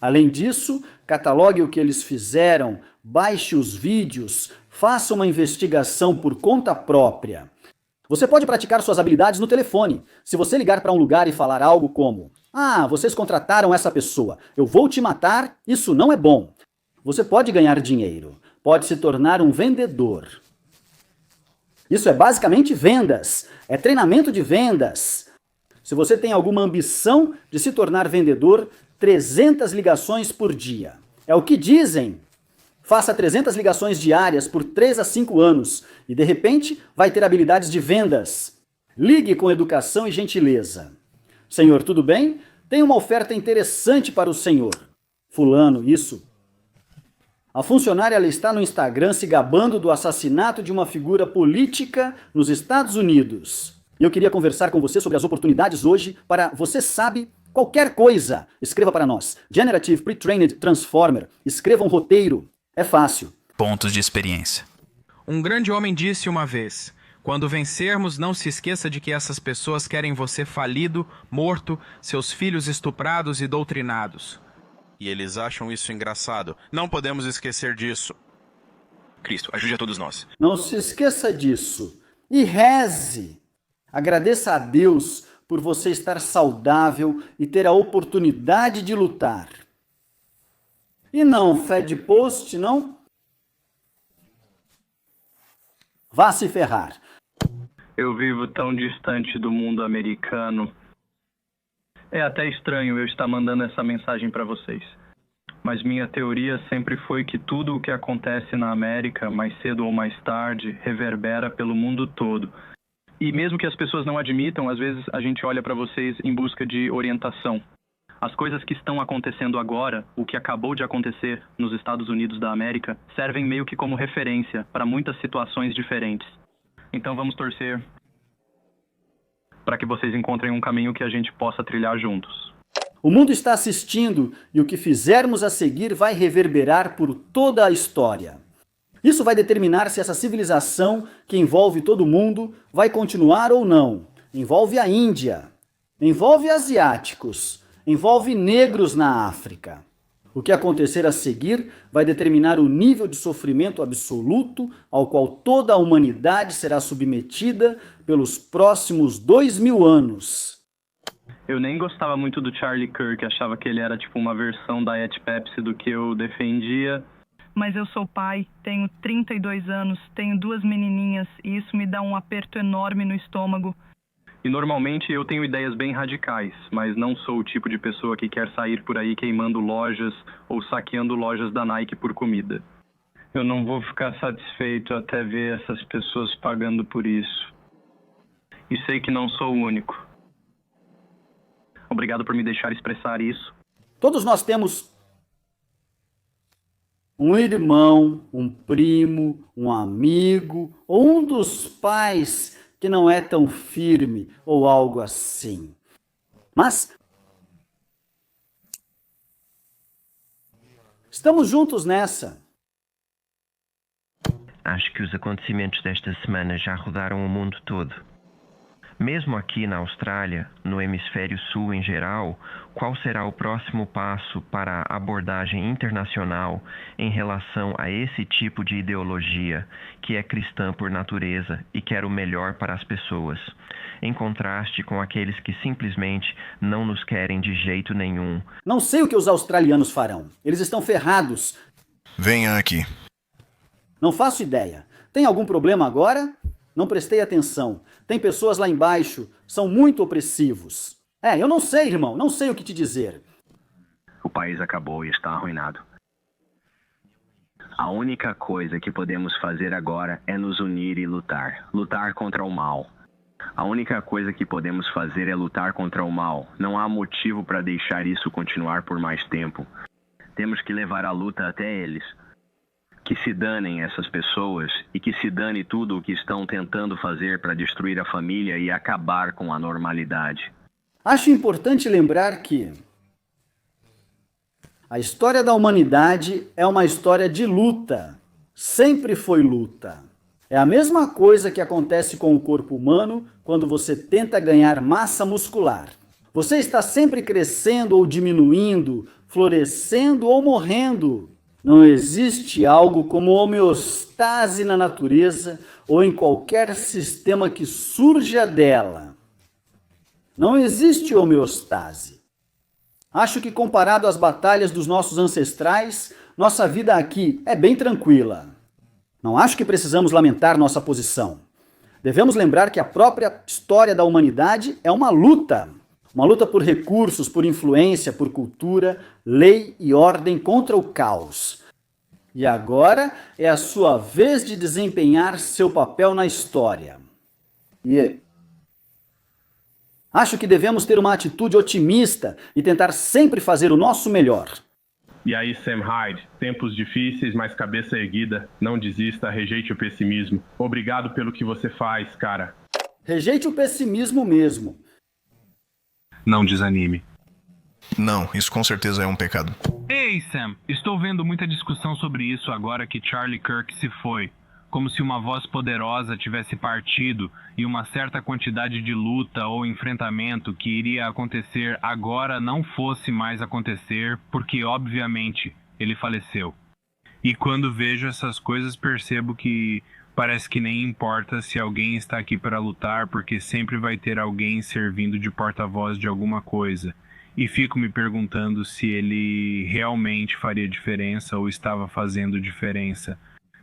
Além disso, catalogue o que eles fizeram, baixe os vídeos, faça uma investigação por conta própria. Você pode praticar suas habilidades no telefone. Se você ligar para um lugar e falar algo como: "Ah, vocês contrataram essa pessoa, eu vou te matar, isso não é bom." Você pode ganhar dinheiro, pode se tornar um vendedor. Isso é basicamente vendas, é treinamento de vendas. Se você tem alguma ambição de se tornar vendedor, 300 ligações por dia. É o que dizem. Faça 300 ligações diárias por 3 a 5 anos e, de repente, vai ter habilidades de vendas. Ligue com educação e gentileza. Senhor, tudo bem? Tenho uma oferta interessante para o senhor. Fulano, isso. A funcionária ela está no Instagram se gabando do assassinato de uma figura política nos Estados Unidos. E eu queria conversar com você sobre as oportunidades hoje para Você Sabe Qualquer Coisa. Escreva para nós. Generative Pre-Trained Transformer. Escreva um roteiro. É fácil. Pontos de experiência. Um grande homem disse uma vez: quando vencermos, não se esqueça de que essas pessoas querem você falido, morto, seus filhos estuprados e doutrinados. E eles acham isso engraçado. Não podemos esquecer disso. Cristo, ajude a todos nós. Não se esqueça disso. E reze. Agradeça a Deus por você estar saudável e ter a oportunidade de lutar. E não, Fed Post, não? Vá se ferrar. Eu vivo tão distante do mundo americano. É até estranho eu estar mandando essa mensagem para vocês. Mas minha teoria sempre foi que tudo o que acontece na América, mais cedo ou mais tarde, reverbera pelo mundo todo. E mesmo que as pessoas não admitam, às vezes a gente olha para vocês em busca de orientação. As coisas que estão acontecendo agora, o que acabou de acontecer nos Estados Unidos da América, servem meio que como referência para muitas situações diferentes. Então vamos torcer para que vocês encontrem um caminho que a gente possa trilhar juntos. O mundo está assistindo e o que fizermos a seguir vai reverberar por toda a história. Isso vai determinar se essa civilização, que envolve todo mundo, vai continuar ou não. Envolve a Índia, envolve asiáticos, envolve negros na África. O que acontecer a seguir vai determinar o nível de sofrimento absoluto ao qual toda a humanidade será submetida pelos próximos 2000 anos. Eu nem gostava muito do Charlie Kirk, achava que ele era tipo uma versão da Diet Pepsi do que eu defendia. Mas eu sou pai, tenho 32 anos, tenho 2 menininhas e isso me dá um aperto enorme no estômago. E normalmente eu tenho ideias bem radicais, mas não sou o tipo de pessoa que quer sair por aí queimando lojas ou saqueando lojas da Nike por comida. Eu não vou ficar satisfeito até ver essas pessoas pagando por isso. E sei que não sou o único. Obrigado por me deixar expressar isso. Todos nós temos um irmão, um primo, um amigo ou um dos pais que não é tão firme ou algo assim. Mas estamos juntos nessa. Acho que os acontecimentos desta semana já rodaram o mundo todo. Mesmo aqui na Austrália, no hemisfério sul em geral, qual será o próximo passo para a abordagem internacional em relação a esse tipo de ideologia que é cristã por natureza e quer o melhor para as pessoas, em contraste com aqueles que simplesmente não nos querem de jeito nenhum? Não sei o que os australianos farão. Eles estão ferrados. Venha aqui. Não faço ideia. Tem algum problema agora? Não prestei atenção. Tem pessoas lá embaixo, são muito opressivos. Eu não sei, irmão, não sei o que te dizer. O país acabou e está arruinado. A única coisa que podemos fazer agora é nos unir e lutar. Lutar contra o mal. A única coisa que podemos fazer é lutar contra o mal. Não há motivo para deixar isso continuar por mais tempo. Temos que levar a luta até eles. Que se danem essas pessoas e que se dane tudo o que estão tentando fazer para destruir a família e acabar com a normalidade. Acho importante lembrar que a história da humanidade é uma história de luta. sempre foi luta. É a mesma coisa que acontece com o corpo humano quando você tenta ganhar massa muscular. Você está sempre crescendo ou diminuindo, florescendo ou morrendo. Não existe algo como homeostase na natureza ou em qualquer sistema que surja dela. Não existe homeostase. Acho que comparado às batalhas dos nossos ancestrais, nossa vida aqui é bem tranquila. Não acho que precisamos lamentar nossa posição. Devemos lembrar que a própria história da humanidade é uma luta. Uma luta por recursos, por influência, por cultura, lei e ordem contra o caos. E agora é a sua vez de desempenhar seu papel na história. E acho que devemos ter uma atitude otimista e tentar sempre fazer o nosso melhor. E aí, Sam Hyde, tempos difíceis, mas cabeça erguida. Não desista, rejeite o pessimismo. Obrigado pelo que você faz, cara. Rejeite o pessimismo mesmo. Não desanime. Não, isso com certeza é um pecado. Ei, Sam, estou vendo muita discussão sobre isso agora que Charlie Kirk se foi. Como se uma voz poderosa tivesse partido e uma certa quantidade de luta ou enfrentamento que iria acontecer agora não fosse mais acontecer, porque, obviamente, ele faleceu. E quando vejo essas coisas percebo que parece que nem importa se alguém está aqui para lutar, porque sempre vai ter alguém servindo de porta-voz de alguma coisa. E fico me perguntando se ele realmente faria diferença ou estava fazendo diferença.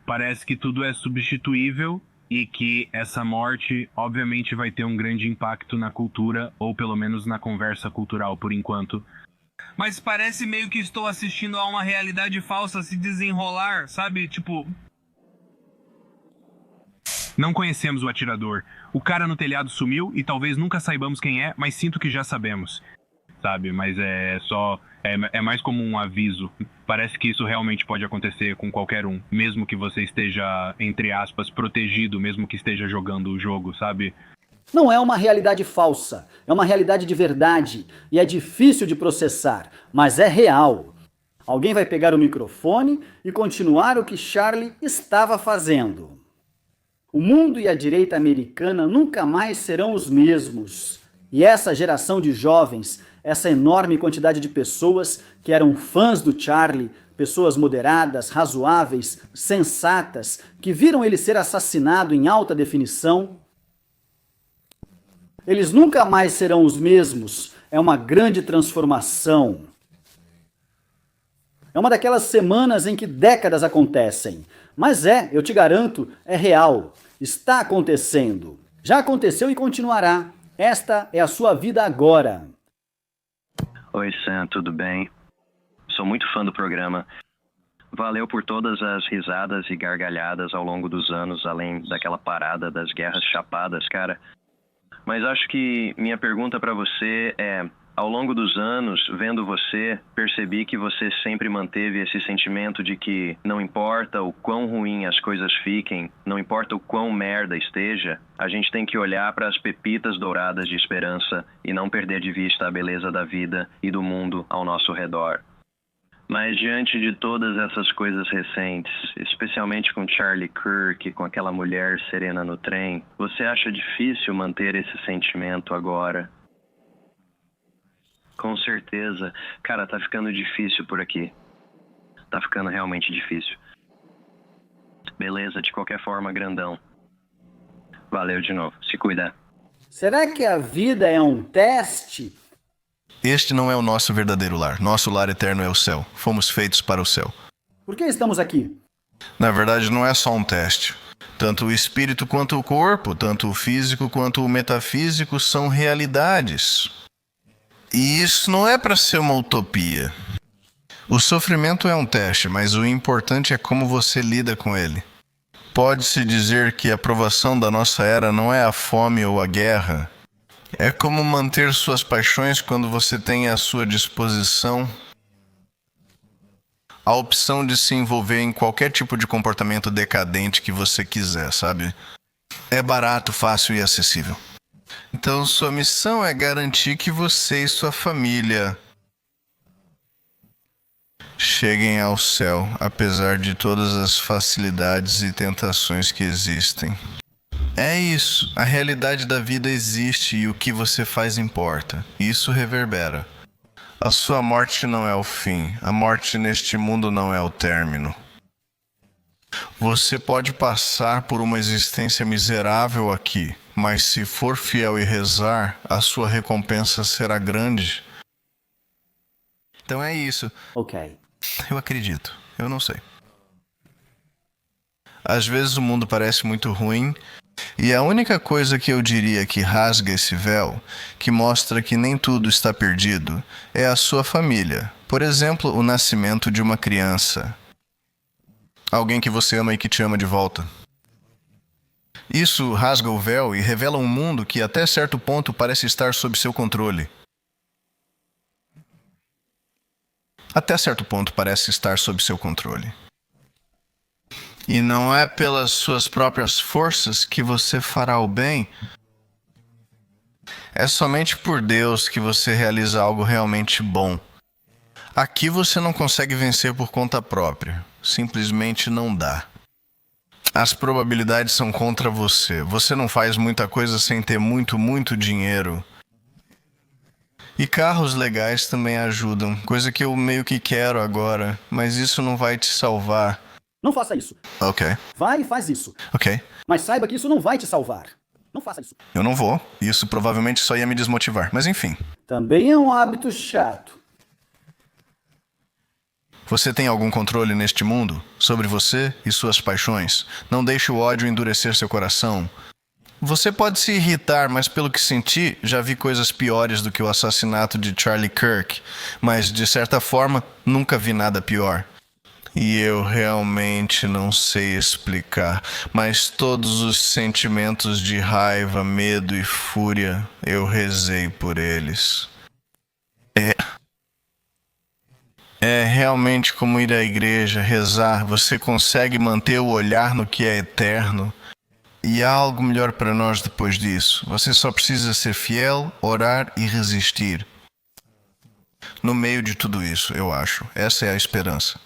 Parece que tudo é substituível e que essa morte obviamente vai ter um grande impacto na cultura, ou pelo menos na conversa cultural por enquanto. Mas parece meio que estou assistindo a uma realidade falsa se desenrolar, sabe? Tipo... Não conhecemos o atirador. O cara no telhado sumiu e talvez nunca saibamos quem é, mas sinto que já sabemos. Sabe? Mas é mais como um aviso. Parece que isso realmente pode acontecer com qualquer um, mesmo que você esteja, entre aspas, protegido, mesmo que esteja jogando o jogo, sabe? Não é uma realidade falsa, é uma realidade de verdade e é difícil de processar, mas é real. Alguém vai pegar o microfone e continuar o que Charlie estava fazendo. O mundo e a direita americana nunca mais serão os mesmos. E essa geração de jovens, essa enorme quantidade de pessoas que eram fãs do Charlie, pessoas moderadas, razoáveis, sensatas, que viram ele ser assassinado em alta definição, eles nunca mais serão os mesmos. É uma grande transformação. É uma daquelas semanas em que décadas acontecem. Mas eu te garanto, é real. Está acontecendo. Já aconteceu e continuará. Esta é a sua vida agora. Oi, Sam, tudo bem? Sou muito fã do programa. Valeu por todas as risadas e gargalhadas ao longo dos anos, além daquela parada das guerras chapadas, cara. Mas acho que minha pergunta pra você é... Ao longo dos anos, vendo você, percebi que você sempre manteve esse sentimento de que não importa o quão ruim as coisas fiquem, não importa o quão merda esteja, a gente tem que olhar para as pepitas douradas de esperança e não perder de vista a beleza da vida e do mundo ao nosso redor. Mas diante de todas essas coisas recentes, especialmente com Charlie Kirk, com aquela mulher serena no trem, você acha difícil manter esse sentimento agora? Com certeza. Cara, tá ficando difícil por aqui. Tá ficando realmente difícil. Beleza, de qualquer forma, grandão. Valeu de novo. Se cuida. Será que a vida é um teste? Este não é o nosso verdadeiro lar. Nosso lar eterno é o céu. Fomos feitos para o céu. Por que estamos aqui? Na verdade, não é só um teste. Tanto o espírito quanto o corpo, tanto o físico quanto o metafísico são realidades. E isso não é para ser uma utopia. O sofrimento é um teste, mas o importante é como você lida com ele. Pode-se dizer que a provação da nossa era não é a fome ou a guerra. É como manter suas paixões quando você tem à sua disposição a opção de se envolver em qualquer tipo de comportamento decadente que você quiser, sabe? É barato, fácil e acessível. Então, sua missão é garantir que você e sua família cheguem ao céu, apesar de todas as facilidades e tentações que existem. É isso, a realidade da vida existe e o que você faz importa. Isso reverbera. A sua morte não é o fim, a morte neste mundo não é o término. Você pode passar por uma existência miserável aqui, mas se for fiel e rezar, a sua recompensa será grande. Então é isso. Ok. Eu acredito. Eu não sei. Às vezes o mundo parece muito ruim, e a única coisa que eu diria que rasga esse véu, que mostra que nem tudo está perdido, é a sua família. Por exemplo, o nascimento de uma criança. Alguém que você ama e que te ama de volta. Isso rasga o véu e revela um mundo que até certo ponto parece estar sob seu controle. Até certo ponto parece estar sob seu controle. E não é pelas suas próprias forças que você fará o bem. É somente por Deus que você realiza algo realmente bom. Aqui você não consegue vencer por conta própria. Simplesmente não dá. As probabilidades são contra você. Você não faz muita coisa sem ter muito dinheiro. E carros legais também ajudam, coisa que eu meio que quero agora, mas isso não vai te salvar. Não faça isso. Ok. Vai e faz isso. Ok. Mas saiba que isso não vai te salvar. Não faça isso. Eu não vou. Isso provavelmente só ia me desmotivar, mas enfim. Também é um hábito chato. Você tem algum controle neste mundo? Sobre você e suas paixões? Não deixe o ódio endurecer seu coração. Você pode se irritar, mas pelo que senti, já vi coisas piores do que o assassinato de Charlie Kirk. Mas, de certa forma, nunca vi nada pior. E eu realmente não sei explicar, mas todos os sentimentos de raiva, medo e fúria, eu rezei por eles. É realmente como ir à igreja, rezar. Você consegue manter o olhar no que é eterno. E há algo melhor para nós depois disso. Você só precisa ser fiel, orar e resistir. No meio de tudo isso, eu acho. Essa é a esperança.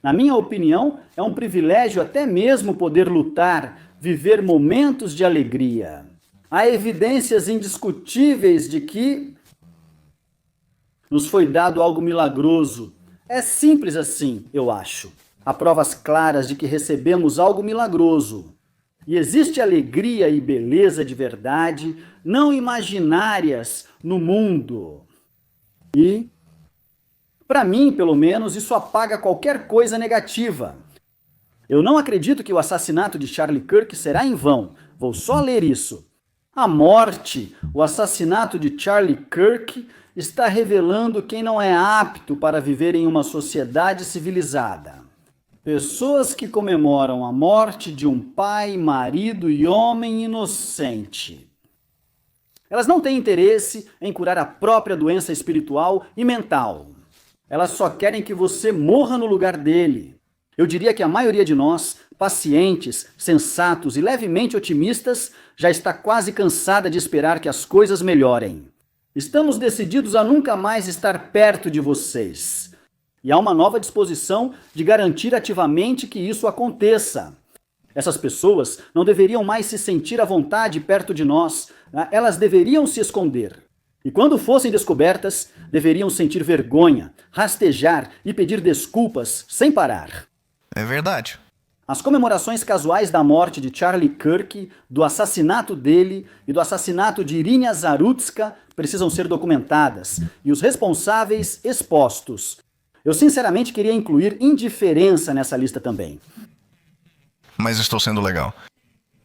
Na minha opinião, é um privilégio até mesmo poder lutar, viver momentos de alegria. Há evidências indiscutíveis de que nos foi dado algo milagroso. É simples assim, eu acho. Há provas claras de que recebemos algo milagroso. E existe alegria e beleza de verdade, não imaginárias, no mundo. E, para mim, pelo menos, isso apaga qualquer coisa negativa. Eu não acredito que o assassinato de Charlie Kirk será em vão. Vou só ler isso. A morte, o assassinato de Charlie Kirk, está revelando quem não é apto para viver em uma sociedade civilizada. Pessoas que comemoram a morte de um pai, marido e homem inocente. Elas não têm interesse em curar a própria doença espiritual e mental. Elas só querem que você morra no lugar dele. Eu diria que a maioria de nós, pacientes, sensatos e levemente otimistas, já está quase cansada de esperar que as coisas melhorem. Estamos decididos a nunca mais estar perto de vocês. E há uma nova disposição de garantir ativamente que isso aconteça. Essas pessoas não deveriam mais se sentir à vontade perto de nós. Elas deveriam se esconder. E quando fossem descobertas, deveriam sentir vergonha, rastejar e pedir desculpas sem parar. É verdade. As comemorações casuais da morte de Charlie Kirk, do assassinato dele e do assassinato de Irina Zarutska precisam ser documentadas e os responsáveis expostos. Eu sinceramente queria incluir indiferença nessa lista também. Mas estou sendo legal.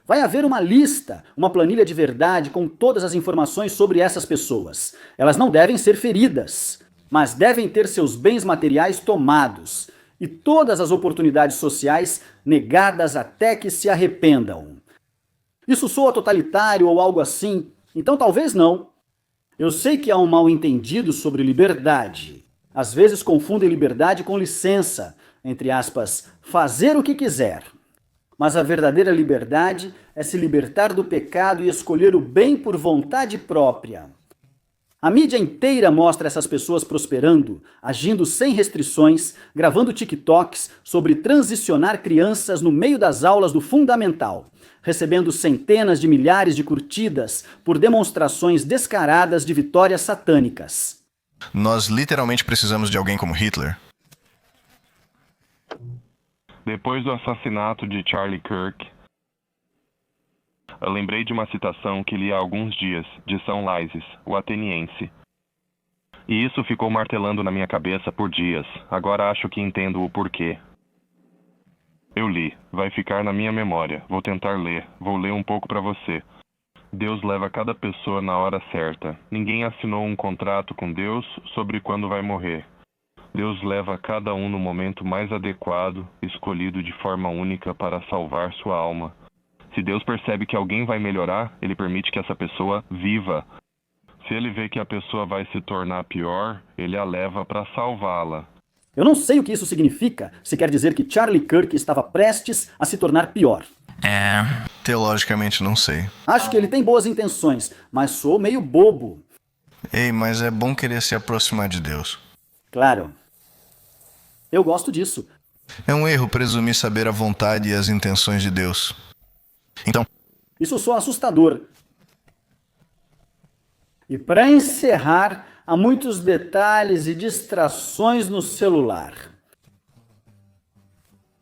Vai haver uma lista, uma planilha de verdade com todas as informações sobre essas pessoas. Elas não devem ser feridas, mas devem ter seus bens materiais tomados e todas as oportunidades sociais negadas até que se arrependam. Isso soa totalitário ou algo assim? Então talvez não. Eu sei que há um mal-entendido sobre liberdade. Às vezes confundem liberdade com licença, entre aspas, fazer o que quiser. Mas a verdadeira liberdade é se libertar do pecado e escolher o bem por vontade própria. A mídia inteira mostra essas pessoas prosperando, agindo sem restrições, gravando TikToks sobre transicionar crianças no meio das aulas do fundamental, recebendo centenas de milhares de curtidas por demonstrações descaradas de vitórias satânicas. Nós literalmente precisamos de alguém como Hitler. Depois do assassinato de Charlie Kirk, eu lembrei de uma citação que li há alguns dias, de São Lysis, o ateniense. E isso ficou martelando na minha cabeça por dias. Agora acho que entendo o porquê. Eu li, vai ficar na minha memória. Vou tentar ler, vou ler um pouco para você. Deus leva cada pessoa na hora certa. Ninguém assinou um contrato com Deus sobre quando vai morrer. Deus leva cada um no momento mais adequado, escolhido de forma única para salvar sua alma. Se Deus percebe que alguém vai melhorar, Ele permite que essa pessoa viva. Se Ele vê que a pessoa vai se tornar pior, Ele a leva para salvá-la. Eu não sei o que isso significa, se quer dizer que Charlie Kirk estava prestes a se tornar pior. Teologicamente não sei. Acho que ele tem boas intenções, mas sou meio bobo. Ei, mas é bom querer se aproximar de Deus. Claro. Eu gosto disso. É um erro presumir saber a vontade e as intenções de Deus. Então, isso soa assustador. E para encerrar, há muitos detalhes e distrações no celular.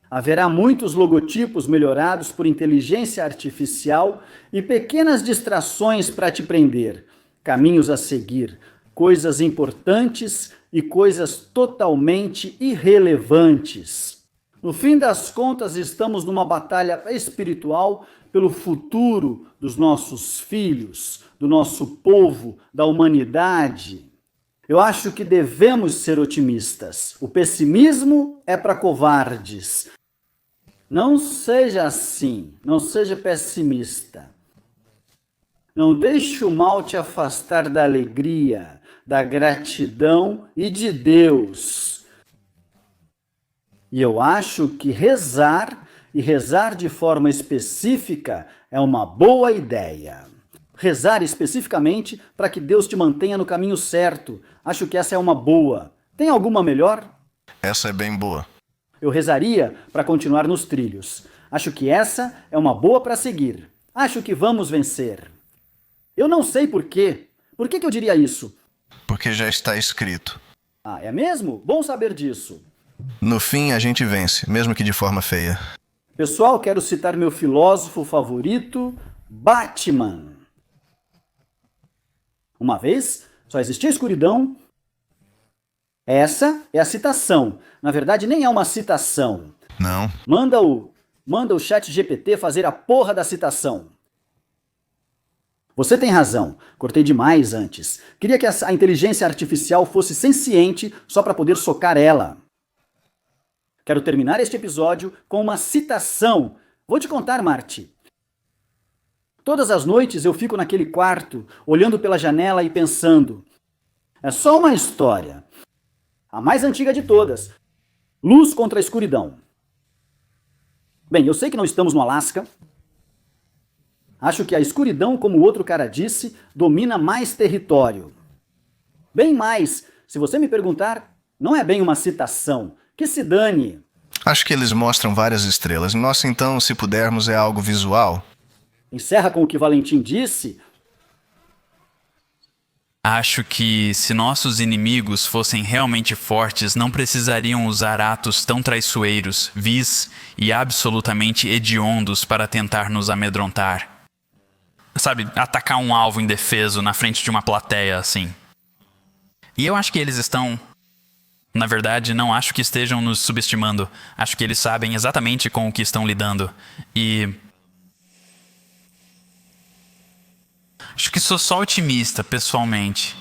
Haverá muitos logotipos melhorados por inteligência artificial e pequenas distrações para te prender, caminhos a seguir, coisas importantes e coisas totalmente irrelevantes. No fim das contas, estamos numa batalha espiritual pelo futuro dos nossos filhos, do nosso povo, da humanidade. Eu acho que devemos ser otimistas. O pessimismo é para covardes. Não seja assim, não seja pessimista. Não deixe o mal te afastar da alegria, da gratidão e de Deus. E eu acho que rezar, e rezar de forma específica, é uma boa ideia. Rezar especificamente para que Deus te mantenha no caminho certo. Acho que essa é uma boa. Tem alguma melhor? Essa é bem boa. Eu rezaria para continuar nos trilhos. Acho que essa é uma boa para seguir. Acho que vamos vencer. Eu não sei por quê. Por que eu diria isso? Porque já está escrito. Ah, é mesmo? Bom saber disso. No fim, a gente vence, mesmo que de forma feia. Pessoal, quero citar meu filósofo favorito, Batman. Uma vez, só existia escuridão. Essa é a citação. Na verdade, nem é uma citação. Não. Manda o chat GPT fazer a porra da citação. Você tem razão. Cortei demais antes. Queria que a inteligência artificial fosse senciente só para poder socar ela. Quero terminar este episódio com uma citação. Vou te contar, Marty. Todas as noites eu fico naquele quarto, olhando pela janela e pensando. É só uma história. A mais antiga de todas. Luz contra a escuridão. Bem, eu sei que não estamos no Alasca. Acho que a escuridão, como o outro cara disse, domina mais território. Bem mais, se você me perguntar, não é bem uma citação. Que se dane. Acho que eles mostram várias estrelas. Nossa, então, se pudermos, é algo visual. Encerra com o que Valentim disse. Acho que se nossos inimigos fossem realmente fortes, não precisariam usar atos tão traiçoeiros, vis e absolutamente hediondos para tentar nos amedrontar. Sabe, atacar um alvo indefeso na frente de uma plateia, assim. E eu acho que eles estão... Na verdade, não acho que estejam nos subestimando. Acho que eles sabem exatamente com o que estão lidando. E... acho que sou só otimista, pessoalmente.